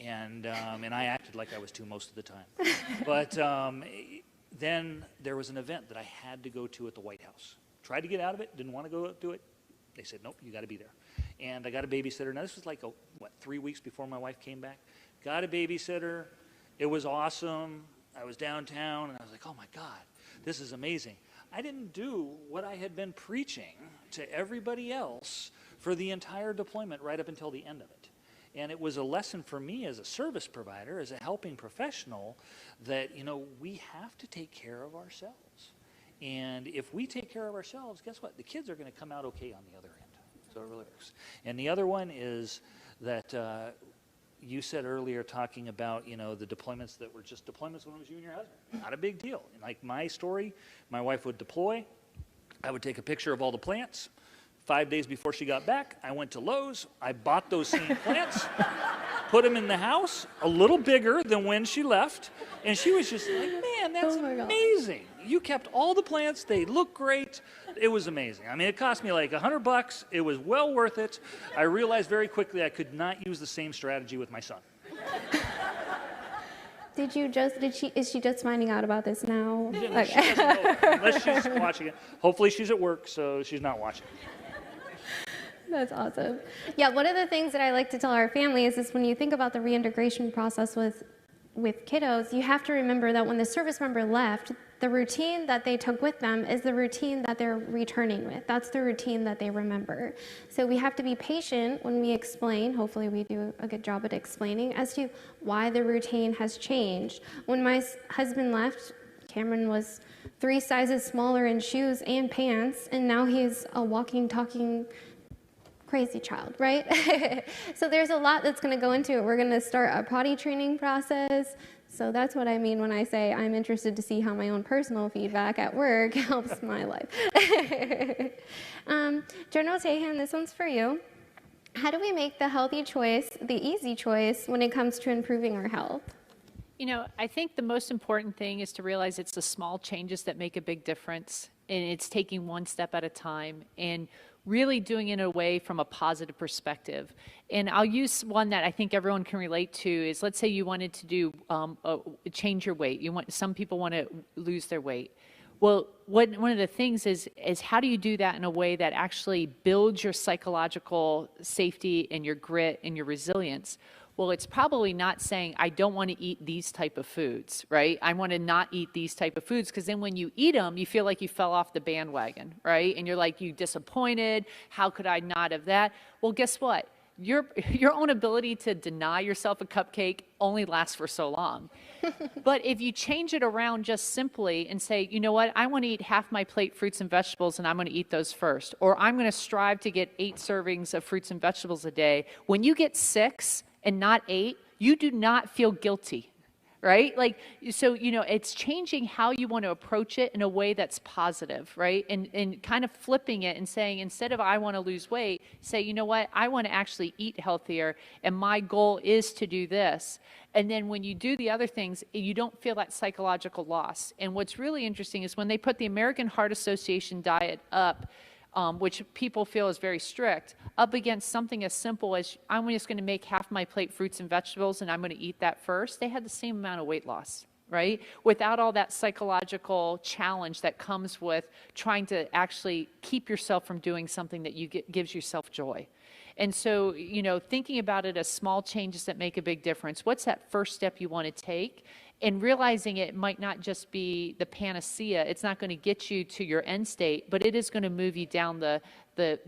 and I acted like I was 2 most of the time. But then there was an event that I had to go to at the White House. Tried to get out of it, didn't want to go do it. They said, nope, you got to be there. And I got a babysitter. Now this was like 3 weeks before my wife came back. Got a babysitter. It was awesome. I was downtown, and I was like, oh my God, this is amazing. I didn't do what I had been preaching to everybody else for the entire deployment right up until the end of it. And it was a lesson for me as a service provider, as a helping professional, that, we have to take care of ourselves. And if we take care of ourselves, guess what? The kids are going to come out okay on the other end. So it really works. And the other one is that you said earlier, talking about, the deployments that were just deployments when it was you and your husband. Not a big deal. Like my story, my wife would deploy. I would take a picture of all the plants. 5 days before she got back, I went to Lowe's. I bought those same plants, put them in the house, a little bigger than when she left. And she was just like, man, that's amazing. You kept all the plants. They look great. It was amazing. I mean, it cost me like $100. It was well worth it. I realized very quickly I could not use the same strategy with my son. Is she just finding out about this now? Yeah, she doesn't know, unless she's watching it. Hopefully she's at work, so she's not watching. That's awesome. Yeah, one of the things that I like to tell our families is when you think about the reintegration process with kiddos, you have to remember that when the service member left, the routine that they took with them is the routine that they're returning with. That's the routine that they remember. So we have to be patient when we explain. Hopefully we do a good job at explaining as to why the routine has changed. When my husband left, Cameron was 3 sizes smaller in shoes and pants, and now he's a walking, talking, crazy child, right? So there's a lot that's going to go into it. We're going to start a potty training process. So that's what I mean when I say I'm interested to see how my own personal feedback at work helps my life. General Tahan, this one's for you. How do we make the healthy choice the easy choice when it comes to improving our health? I think the most important thing is to realize it's the small changes that make a big difference, and it's taking one step at a time and really doing it in a way from a positive perspective. And I'll use one that I think everyone can relate to is, let's say you wanted to do change your weight. Some people want to lose their weight. Well, one of the things is how do you do that in a way that actually builds your psychological safety and your grit and your resilience? Well, it's probably not saying, I don't want to eat these type of foods, right? I want to not eat these type of foods, because then when you eat them, you feel like you fell off the bandwagon, right? And you're like, you disappointed. How could I not have that? Well, guess what? Your own ability to deny yourself a cupcake only lasts for so long. But if you change it around just simply and say, you know what, I want to eat half my plate fruits and vegetables, and I'm going to eat those first. Or I'm going to strive to get 8 servings of fruits and vegetables a day. When you get 6 and not 8, you do not feel guilty, right? Like, so, it's changing how you want to approach it in a way that's positive, right? And kind of flipping it and saying, instead of I want to lose weight, say, you know what, I want to actually eat healthier, and my goal is to do this. And then when you do the other things, you don't feel that psychological loss. And what's really interesting is when they put the American Heart Association diet up, which people feel is very strict, up against something as simple as I'm just going to make half my plate fruits and vegetables and I'm going to eat that first, they had the same amount of weight loss, right? Without all that psychological challenge that comes with trying to actually keep yourself from doing something that gives yourself joy. And so, thinking about it as small changes that make a big difference, what's that first step you want to take? And realizing it might not just be the panacea, it's not going to get you to your end state, but it is going to move you down the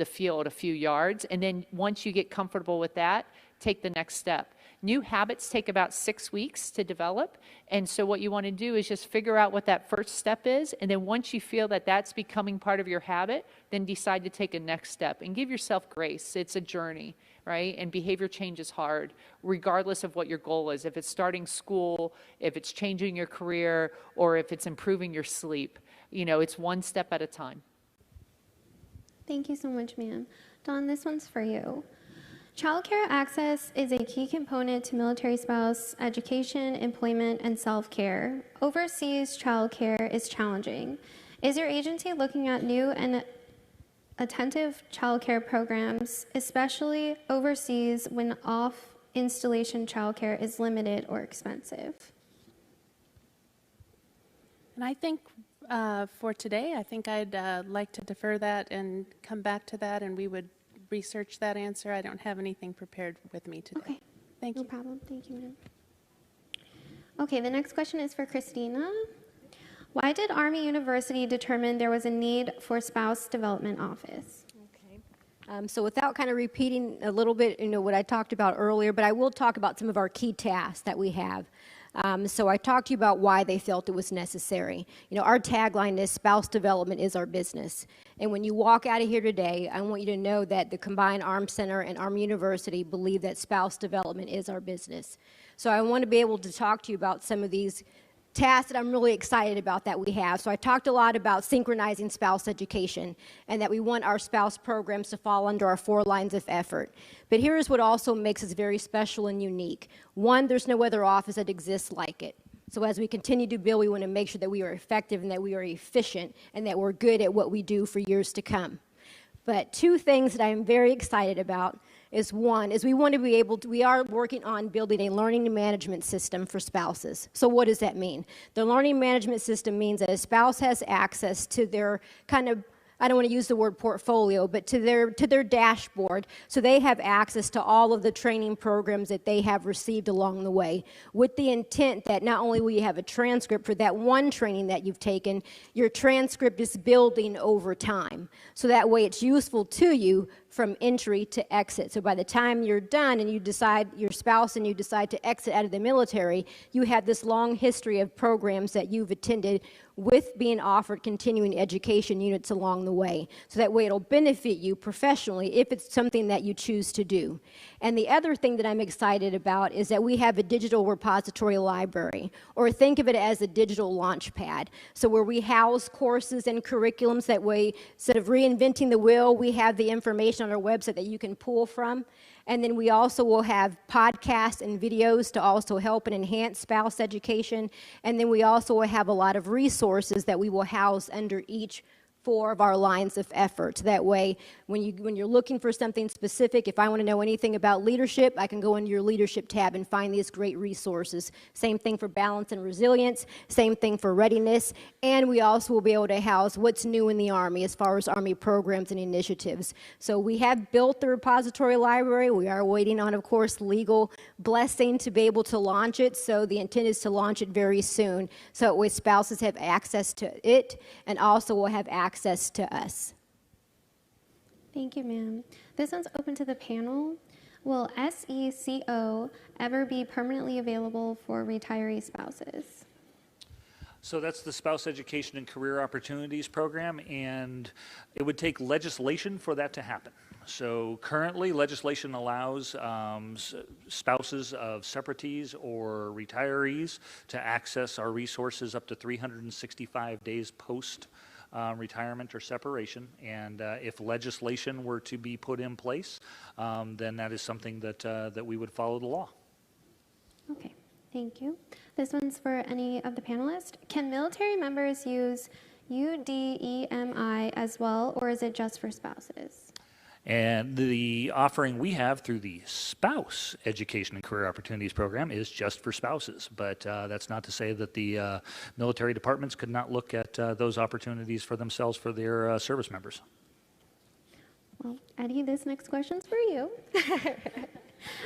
field a few yards. And then once you get comfortable with that, take the next step. New habits take about 6 weeks to develop. And so what you want to do is just figure out what that first step is. And then once you feel that that's becoming part of your habit, then decide to take a next step and give yourself grace. It's a journey, right? And behavior change is hard, regardless of what your goal is. If it's starting school, if it's changing your career, or if it's improving your sleep, it's one step at a time. Thank you so much, ma'am. Dawn, this one's for you. Childcare access is a key component to military spouse education, employment, and self-care. Overseas childcare is challenging. Is your agency looking at new and attentive childcare programs, especially overseas when off-installation childcare is limited or expensive? And I think for today, I think I'd like to defer that and come back to that, and we would research that answer. I don't have anything prepared with me today. Okay. Thank you. No problem. Thank you, ma'am. Okay, the next question is for Christina. Why did Army University determine there was a need for spouse development office? So without kind of repeating a little bit, what I talked about earlier, but I will talk about some of our key tasks that we have. So I talked to you about why they felt it was necessary. Our tagline is spouse development is our business. And when you walk out of here today, I want you to know that the Combined Arms Center and Army University believe that spouse development is our business. So I want to be able to talk to you about some of these tasks that I'm really excited about that we have. So I talked a lot about synchronizing spouse education and that we want our spouse programs to fall under our 4 lines of effort. But here's what also makes us very special and unique. One, there's no other office that exists like it. So as we continue to build, we want to make sure that we are effective and that we are efficient and that we're good at what we do for years to come. But 2 things that I am very excited about is one, is we want to be able to, we are working on building a learning management system for spouses. So what does that mean? The learning management system means that a spouse has access to their kind of, I don't want to use the word portfolio, but to their dashboard, so they have access to all of the training programs that they have received along the way, with the intent that not only will you have a transcript for that one training that you've taken, your transcript is building over time. So that way it's useful to you from entry to exit. So by the time you're done and you decide, your spouse and you decide to exit out of the military, you have this long history of programs that you've attended with being offered continuing education units along the way. So that way it'll benefit you professionally if it's something that you choose to do. And the other thing that I'm excited about is that we have a digital repository library, or think of it as a digital launch pad. So where we house courses and curriculums, that way instead of reinventing the wheel, we have the information on our website that you can pull from. And then we also will have podcasts and videos to also help and enhance spouse education. And then we also will have a lot of resources that we will house under each 4 of our lines of effort. That way, when you're looking for something specific, if I want to know anything about leadership, I can go into your leadership tab and find these great resources. Same thing for balance and resilience, same thing for readiness, and we also will be able to house what's new in the Army as far as Army programs and initiatives. So we have built the repository library. We are waiting on, of course, legal blessing to be able to launch it. So the intent is to launch it very soon. So that way spouses have access to it and also will have access to us. Thank you, ma'am. This one's open to the panel. Will SECO ever be permanently available for retiree spouses? So that's the Spouse Education and Career Opportunities Program, and it would take legislation for that to happen. So currently, legislation allows spouses of separatees or retirees to access our resources up to 365 days post retirement or separation. And if legislation were to be put in place, then that is something that we would follow the law. Okay, thank you. This one's for any of the panelists. Can military members use UDEMI as well, or is it just for spouses? And the offering we have through the Spouse Education and Career Opportunities Program is just for spouses. But that's not to say that the military departments could not look at those opportunities for themselves for their service members. Well, Eddie, this next question's for you.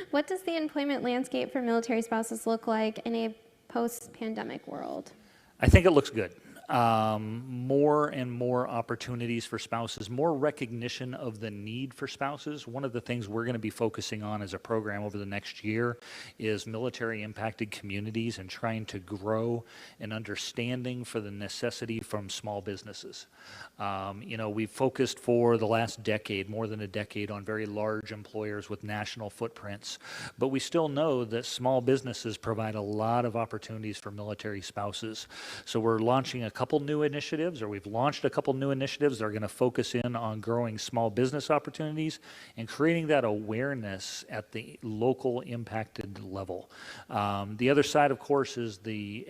What does the employment landscape for military spouses look like in a post-pandemic world? I think it looks good. More and more opportunities for spouses, more recognition of the need for spouses. One of the things we're going to be focusing on as a program over the next year is military impacted communities and trying to grow an understanding for the necessity from small businesses. We've focused for the last decade, more than a decade, on very large employers with national footprints, but we still know that small businesses provide a lot of opportunities for military spouses. So we're launching a couple new initiatives, or we've launched a couple new initiatives that are going to focus in on growing small business opportunities and creating that awareness at the local impacted level. The other side, of course, is the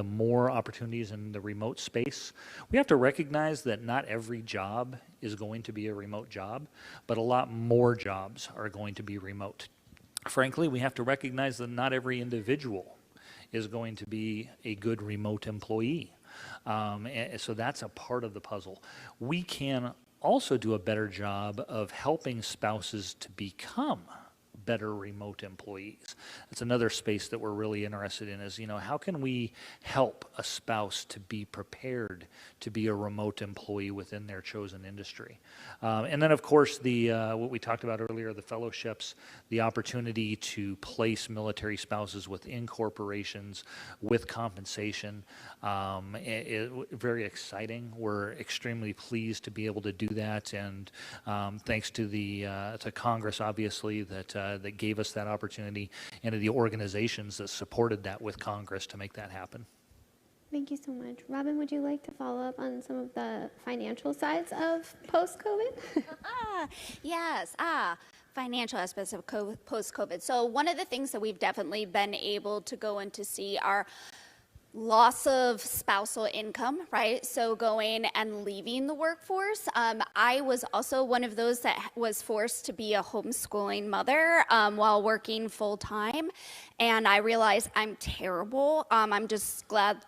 more opportunities in the remote space. We have to recognize that not every job is going to be a remote job, but a lot more jobs are going to be remote. Frankly, we have to recognize that not every individual is going to be a good remote employee. So that's a part of the puzzle. We can also do a better job of helping spouses to become better remote employees. That's another space that we're really interested in is, how can we help a spouse to be prepared to be a remote employee within their chosen industry? And then, of course, what we talked about earlier, the fellowships, the opportunity to place military spouses within corporations with compensation, very exciting. We're extremely pleased to be able to do that, and thanks to to Congress, obviously, that gave us that opportunity, and to the organizations that supported that with Congress to make that happen. Thank you so much. Robin, would you like to follow up on some of the financial sides of post-COVID? Yes. Financial aspects of post-COVID. So one of the things that we've definitely been able to go in to see are loss of spousal income, right? So going and leaving the workforce. I was also one of those that was forced to be a homeschooling mother while working full time. And I realized I'm terrible. I'm just glad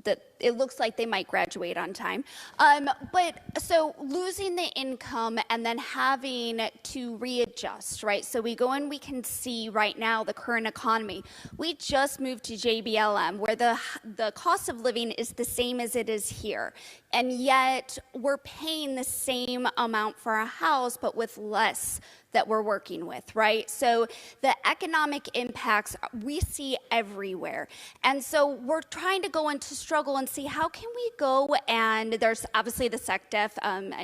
that it looks like they might graduate on time. But so losing the income and then having to readjust, right? So we go and we can see right now the current economy. We just moved to JBLM where the cost of living is the same as it is here. And yet we're paying the same amount for a house, but with less that we're working with, right? So the economic impacts we see everywhere. And so we're trying to go into struggle and see how can we go, and there's obviously the SecDef,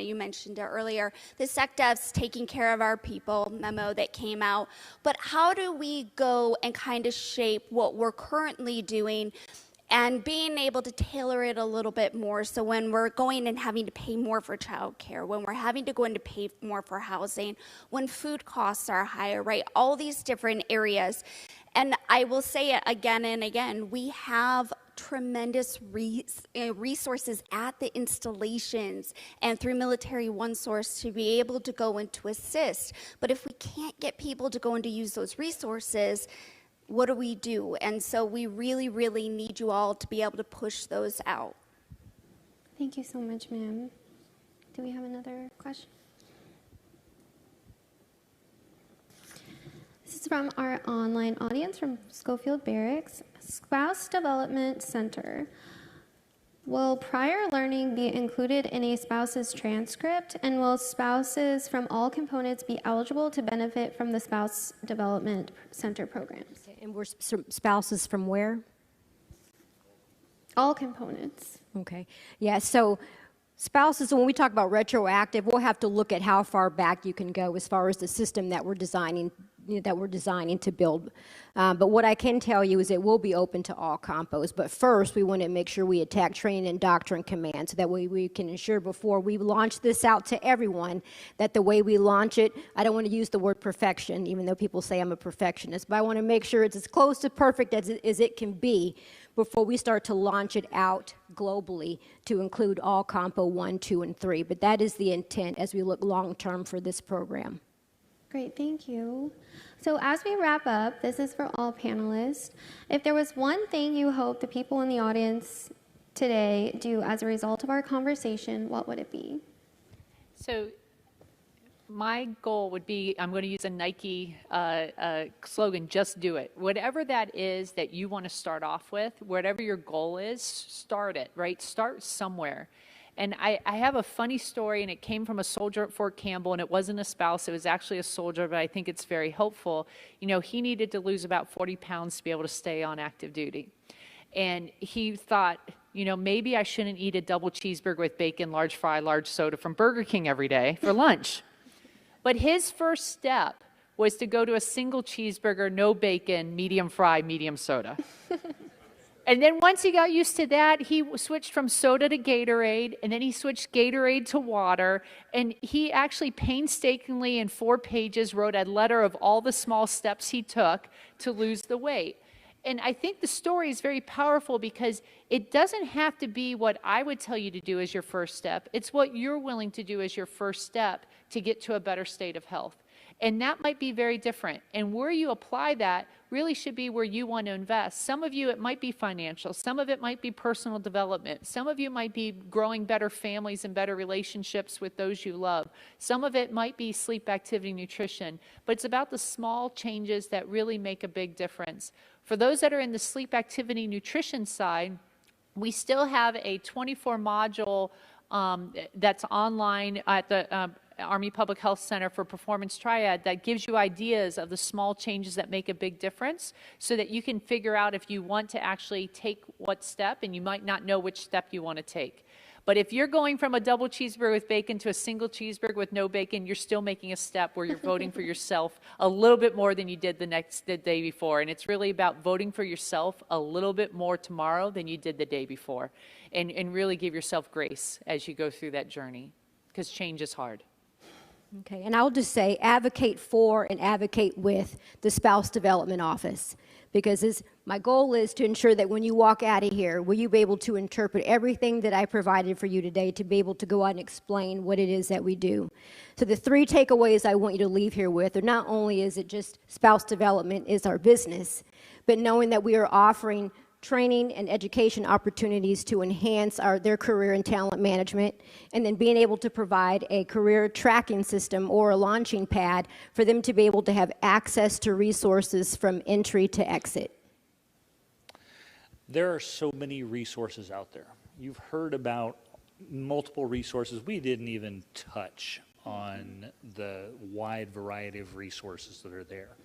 you mentioned it earlier, the SecDef's taking care of our people memo that came out, but how do we go and kind of shape what we're currently doing and being able to tailor it a little bit more, so when we're going and having to pay more for childcare, when we're having to go in to pay more for housing, when food costs are higher, right? All these different areas. And I will say it again and again, we have tremendous resources at the installations and through Military One Source to be able to go and to assist. But if we can't get people to go and to use those resources, what do we do? And so we really, really need you all to be able to push those out. Thank you so much, ma'am. Do we have another question? This is from our online audience from Schofield Barracks. Spouse Development Center. Will prior learning be included in a spouse's transcript, and will spouses from all components be eligible to benefit from the Spouse Development Center programs? And we're spouses from where? All components. Okay. Yeah, so Spouses, when we talk about retroactive, we'll have to look at how far back you can go as far as the system that we're designing to build. But what I can tell you is it will be open to all compos. But first, we want to make sure we attack training and doctrine command so that way we can ensure before we launch this out to everyone that the way we launch it, I don't want to use the word perfection, even though people say I'm a perfectionist, but I want to make sure it's as close to perfect as it can be before we start to launch it out globally to include all Compo 1, 2, and 3. But that is the intent as we look long-term for this program. Great, thank you. So as we wrap up, this is for all panelists. If there was one thing you hope the people in the audience today do as a result of our conversation, what would it be? So my goal would be, I'm going to use a Nike slogan, just do it. Whatever that is that you want to start off with, whatever your goal is, start it, right? Start somewhere. And I have a funny story, and it came from a soldier at Fort Campbell, and it wasn't a spouse, it was actually a soldier, but I think it's very helpful. You know, he needed to lose about 40 pounds to be able to stay on active duty. And he thought, you know, maybe I shouldn't eat a double cheeseburger with bacon, large fry, large soda from Burger King every day for lunch. But his first step was to go to a single cheeseburger, no bacon, medium fry, medium soda. And then once he got used to that, he switched from soda to Gatorade, and then he switched Gatorade to water, and he actually painstakingly in 4 pages wrote a letter of all the small steps he took to lose the weight. And I think the story is very powerful because it doesn't have to be what I would tell you to do as your first step. It's what you're willing to do as your first step to get to a better state of health. And that might be very different. And where you apply that really should be where you want to invest. Some of you, it might be financial. Some of it might be personal development. Some of you might be growing better families and better relationships with those you love. Some of it might be sleep, activity, nutrition. But it's about the small changes that really make a big difference. For those that are in the sleep, activity, nutrition side, we still have a 24-module that's online at the Army Public Health Center for Performance Triad that gives you ideas of the small changes that make a big difference so that you can figure out if you want to actually take what step, and you might not know which step you want to take. But if you're going from a double cheeseburger with bacon to a single cheeseburger with no bacon, you're still making a step where you're voting for yourself a little bit more than you did the day before. And it's really about voting for yourself a little bit more tomorrow than you did the day before. And really give yourself grace as you go through that journey, because change is hard. Okay, and I'll just say advocate for and advocate with the Spouse Development Office, because my goal is to ensure that when you walk out of here, will you be able to interpret everything that I provided for you today to be able to go out and explain what it is that we do. So the 3 takeaways I want you to leave here with are not only is it just spouse development is our business, but knowing that we are offering training and education opportunities to enhance their career and talent management, and then being able to provide a career tracking system or a launching pad for them to be able to have access to resources from entry to exit. There are so many resources out there. You've heard about multiple resources. We didn't even touch on the wide variety of resources that are there.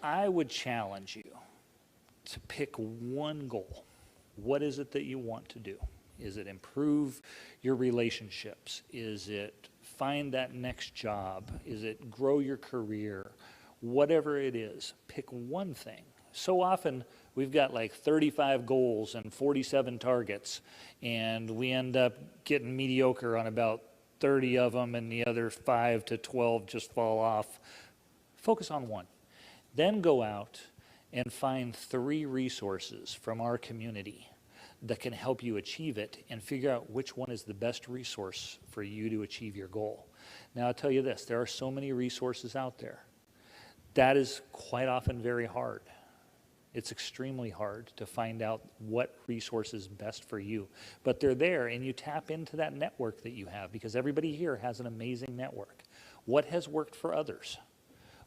I would challenge you to pick one goal. What is it that you want to do? Is it improve your relationships? Is it find that next job? Is it grow your career? Whatever it is, pick one thing. So often we've got like 35 goals and 47 targets, and we end up getting mediocre on about 30 of them, and the other 5 to 12 just fall off. Focus on one. Then go out and find 3 resources from our community that can help you achieve it, and figure out which one is the best resource for you to achieve your goal. Now, I'll tell you this, there are so many resources out there. That is quite often very hard. It's extremely hard to find out what resource is best for you. But they're there, and you tap into that network that you have, because everybody here has an amazing network. What has worked for others?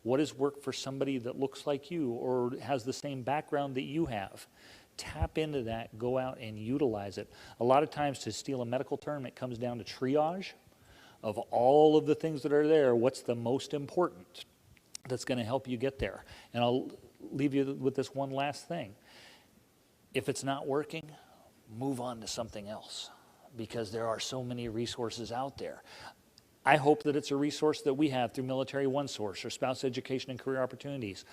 What has worked for somebody that looks like you or has the same background that you have? Tap into that, go out and utilize it. A lot of times, to steal a medical term, it comes down to triage of all of the things that are there. What's the most important that's going to help you get there? And I'll leave you with this one last thing. If it's not working, move on to something else. because there are so many resources out there. I hope that it's a resource that we have through Military OneSource or Spouse Education and Career Opportunities.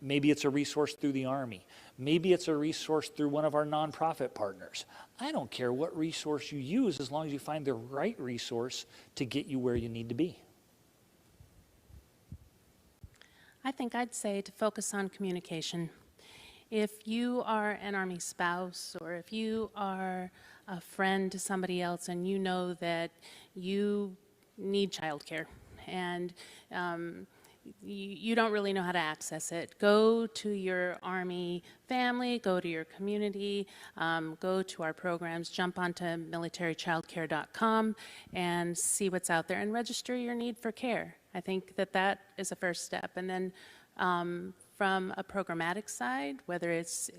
Maybe it's a resource through the Army. Maybe it's a resource through one of our nonprofit partners. I don't care what resource you use as long as you find the right resource to get you where you need to be. I think I'd say to focus on communication. If you are an Army spouse or if you are a friend to somebody else and you know that you need childcare and you don't really know how to access it, go to your Army family, go to your community, go to our programs, jump onto militarychildcare.com and see what's out there and register your need for care. I think that that is a first step. And then from a programmatic side, whether it's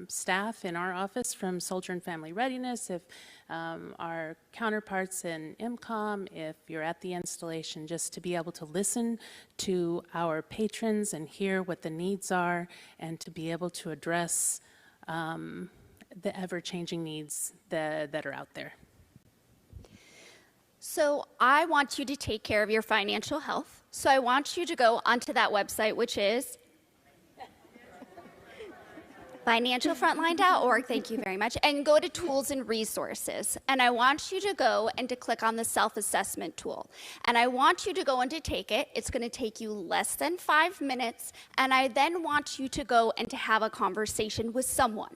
staff in our office from Soldier and Family Readiness, if our counterparts in IMCOM, if you're at the installation, just to be able to listen to our patrons and hear what the needs are and to be able to address the ever-changing needs that are out there. So I want you to take care of your financial health. So I want you to go onto that website, which is financialfrontline.org, thank you very much, and go to tools and resources. And I want you to go and to click on the self-assessment tool. And I want you to go and to take it. It's going to take you less than 5 minutes. And I then want you to go and to have a conversation with someone.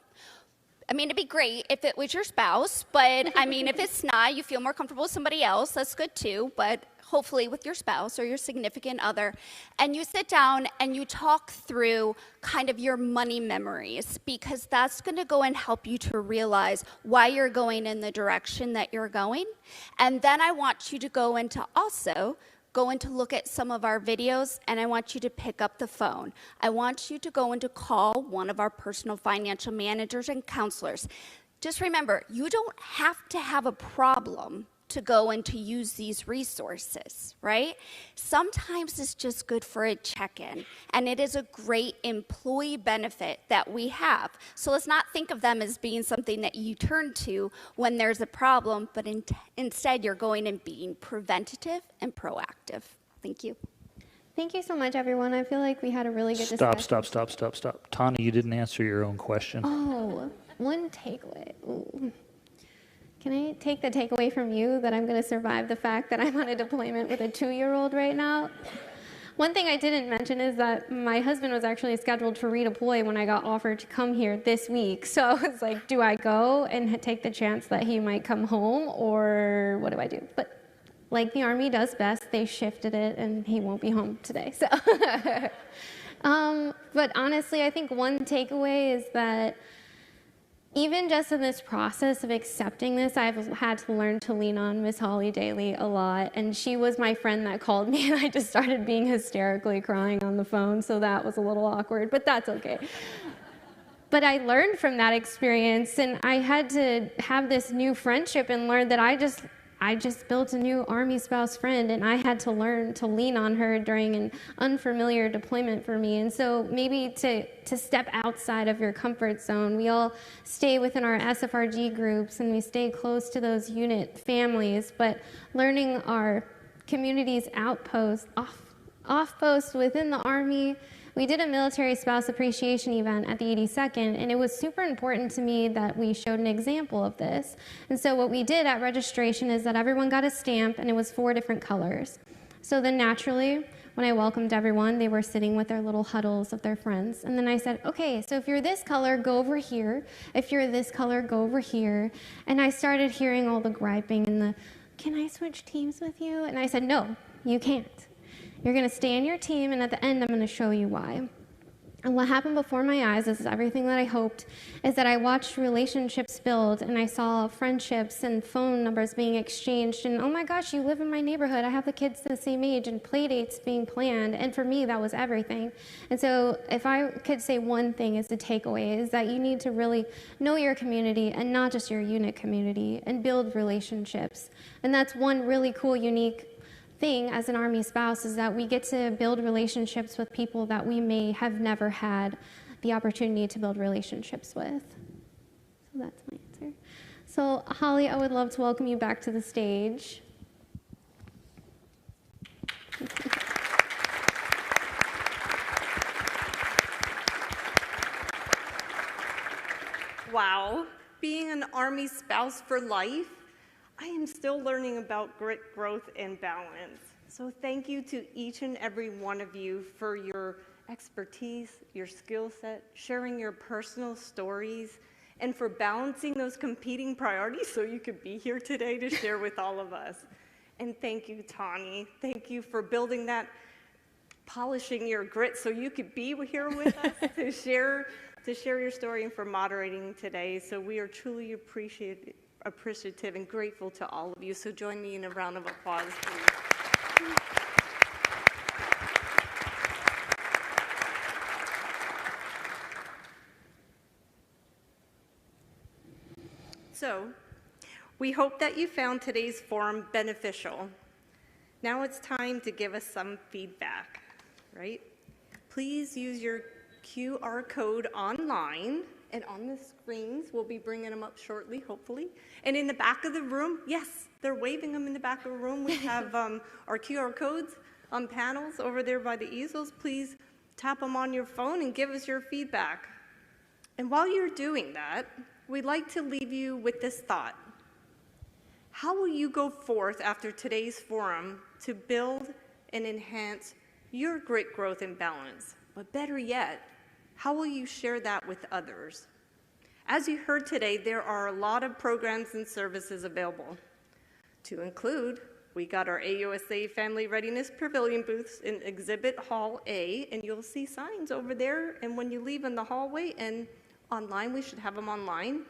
I mean, it'd be great if it was your spouse, but I mean, if it's not, you feel more comfortable with somebody else, that's good too, but hopefully with your spouse or your significant other, and you sit down and you talk through kind of your money memories, because that's going to go and help you to realize why you're going in the direction that you're going. And then I want you to go into also go and to look at some of our videos, and I want you to pick up the phone. I want you to go and to call one of our personal financial managers and counselors. Just remember, you don't have to have a problem to go and to use these resources, right? Sometimes it's just good for a check-in, and it is a great employee benefit that we have. So let's not think of them as being something that you turn to when there's a problem, but instead you're going and being preventative and proactive. Thank you. Thank you so much, everyone. I feel like we had a really good discussion. Stop. Tani, you didn't answer your own question. Oh, one takeaway. Ooh. Can I take the takeaway from you that I'm going to survive the fact that I'm on a deployment with a 2-year-old right now? One thing I didn't mention is that my husband was actually scheduled to redeploy when I got offered to come here this week. So I was like, do I go and take the chance that he might come home, or what do I do? But like the Army does best, they shifted it and he won't be home today. So, but honestly, I think one takeaway is that even just in this process of accepting this, I've had to learn to lean on Miss Holly Daly a lot. And she was my friend that called me, and I just started being hysterically crying on the phone. So that was a little awkward, but that's okay. But I learned from that experience, and I had to have this new friendship and learn that I just built a new Army spouse friend, and I had to learn to lean on her during an unfamiliar deployment for me. And so maybe to step outside of your comfort zone. We all stay within our SFRG groups, and we stay close to those unit families, but learning our community's off-post within the Army. We did a military spouse appreciation event at the 82nd, and it was super important to me that we showed an example of this. And so what we did at registration is that everyone got a stamp, and it was 4 different colors. So then naturally, when I welcomed everyone, they were sitting with their little huddles of their friends. And then I said, okay, so if you're this color, go over here. If you're this color, go over here. And I started hearing all the griping and the, can I switch teams with you? And I said, no, you can't. You're going to stay in your team, and at the end, I'm going to show you why. And what happened before my eyes is everything that I hoped, is that I watched relationships build, and I saw friendships and phone numbers being exchanged, and oh my gosh, you live in my neighborhood, I have the kids the same age, and play dates being planned, and for me, that was everything. And so if I could say one thing as the takeaway, is that you need to really know your community, and not just your unit community, and build relationships. And that's one really cool, unique thing as an Army spouse, is that we get to build relationships with people that we may have never had the opportunity to build relationships with. So that's my answer. So, Holly, I would love to welcome you back to the stage. Wow, being an Army spouse for life, I am still learning about grit, growth, and balance. So thank you to each and every one of you for your expertise, your skill set, sharing your personal stories, and for balancing those competing priorities so you could be here today to share with all of us. And thank you, Tawny. Thank you for building that, polishing your grit so you could be here with us to share your story and for moderating today. So we are truly appreciative and grateful to all of you. So join me in a round of applause, please. So we hope that you found today's forum beneficial. Now it's time to give us some feedback, right? Please use your QR code online and on the screens. We'll be bringing them up shortly, hopefully. And in the back of the room, yes, they're waving them in the back of the room. We have our QR codes on panels over there by the easels. Please tap them on your phone and give us your feedback. And while you're doing that, we'd like to leave you with this thought. How will you go forth after today's forum to build and enhance your grit, growth, and balance? But better yet, how will you share that with others? As you heard today, there are a lot of programs and services available. To include, we got our AUSA Family Readiness Pavilion booths in Exhibit Hall A, and you'll see signs over there, and when you leave in the hallway and online, we should have them online.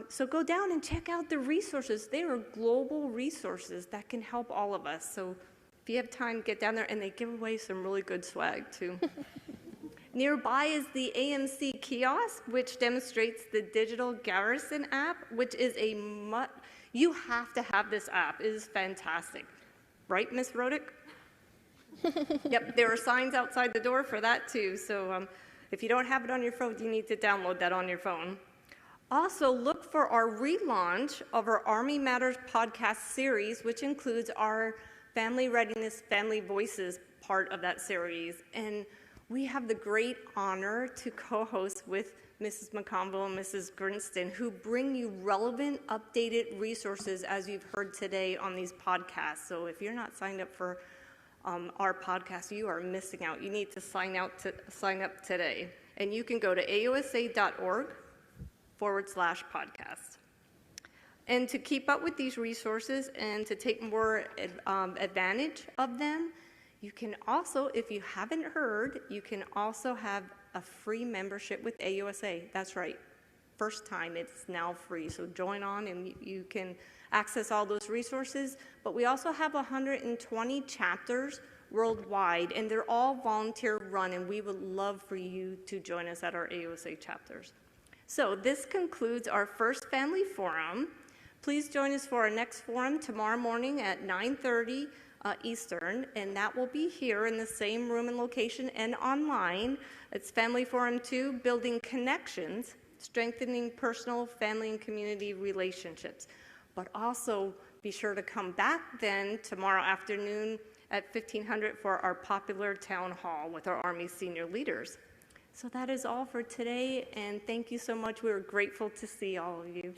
So go down and check out the resources. They are global resources that can help all of us. So if you have time, get down there, and they give away some really good swag, too. Nearby is the AMC kiosk, which demonstrates the digital Garrison app, which is you have to have this app. It is fantastic. Right, Ms. Rodick? Yep, there are signs outside the door for that, too. So if you don't have it on your phone, you need to download that on your phone. Also, look for our relaunch of our Army Matters podcast series, which includes our Family Readiness, Family Voices part of that series. And we have the great honor to co-host with Mrs. McConville and Mrs. Grinston, who bring you relevant, updated resources, as you've heard today on these podcasts. So if you're not signed up for our podcast, you are missing out. You need to sign up today. And you can go to ausa.org/podcast. And to keep up with these resources and to take more advantage of them, you can also, if you haven't heard, you can also have a free membership with AUSA. That's right. First time, it's now free. So join on and you can access all those resources. But we also have 120 chapters worldwide, and they're all volunteer run, and we would love for you to join us at our AUSA chapters. So this concludes our first family forum. Please join us for our next forum tomorrow morning at 9:30 Eastern, and that will be here in the same room and location and online. It's Family Forum 2, Building Connections, Strengthening Personal, Family, and Community Relationships. But also be sure to come back then tomorrow afternoon at 1500 for our popular town hall with our Army senior leaders. So that is all for today, and thank you so much. We're grateful to see all of you.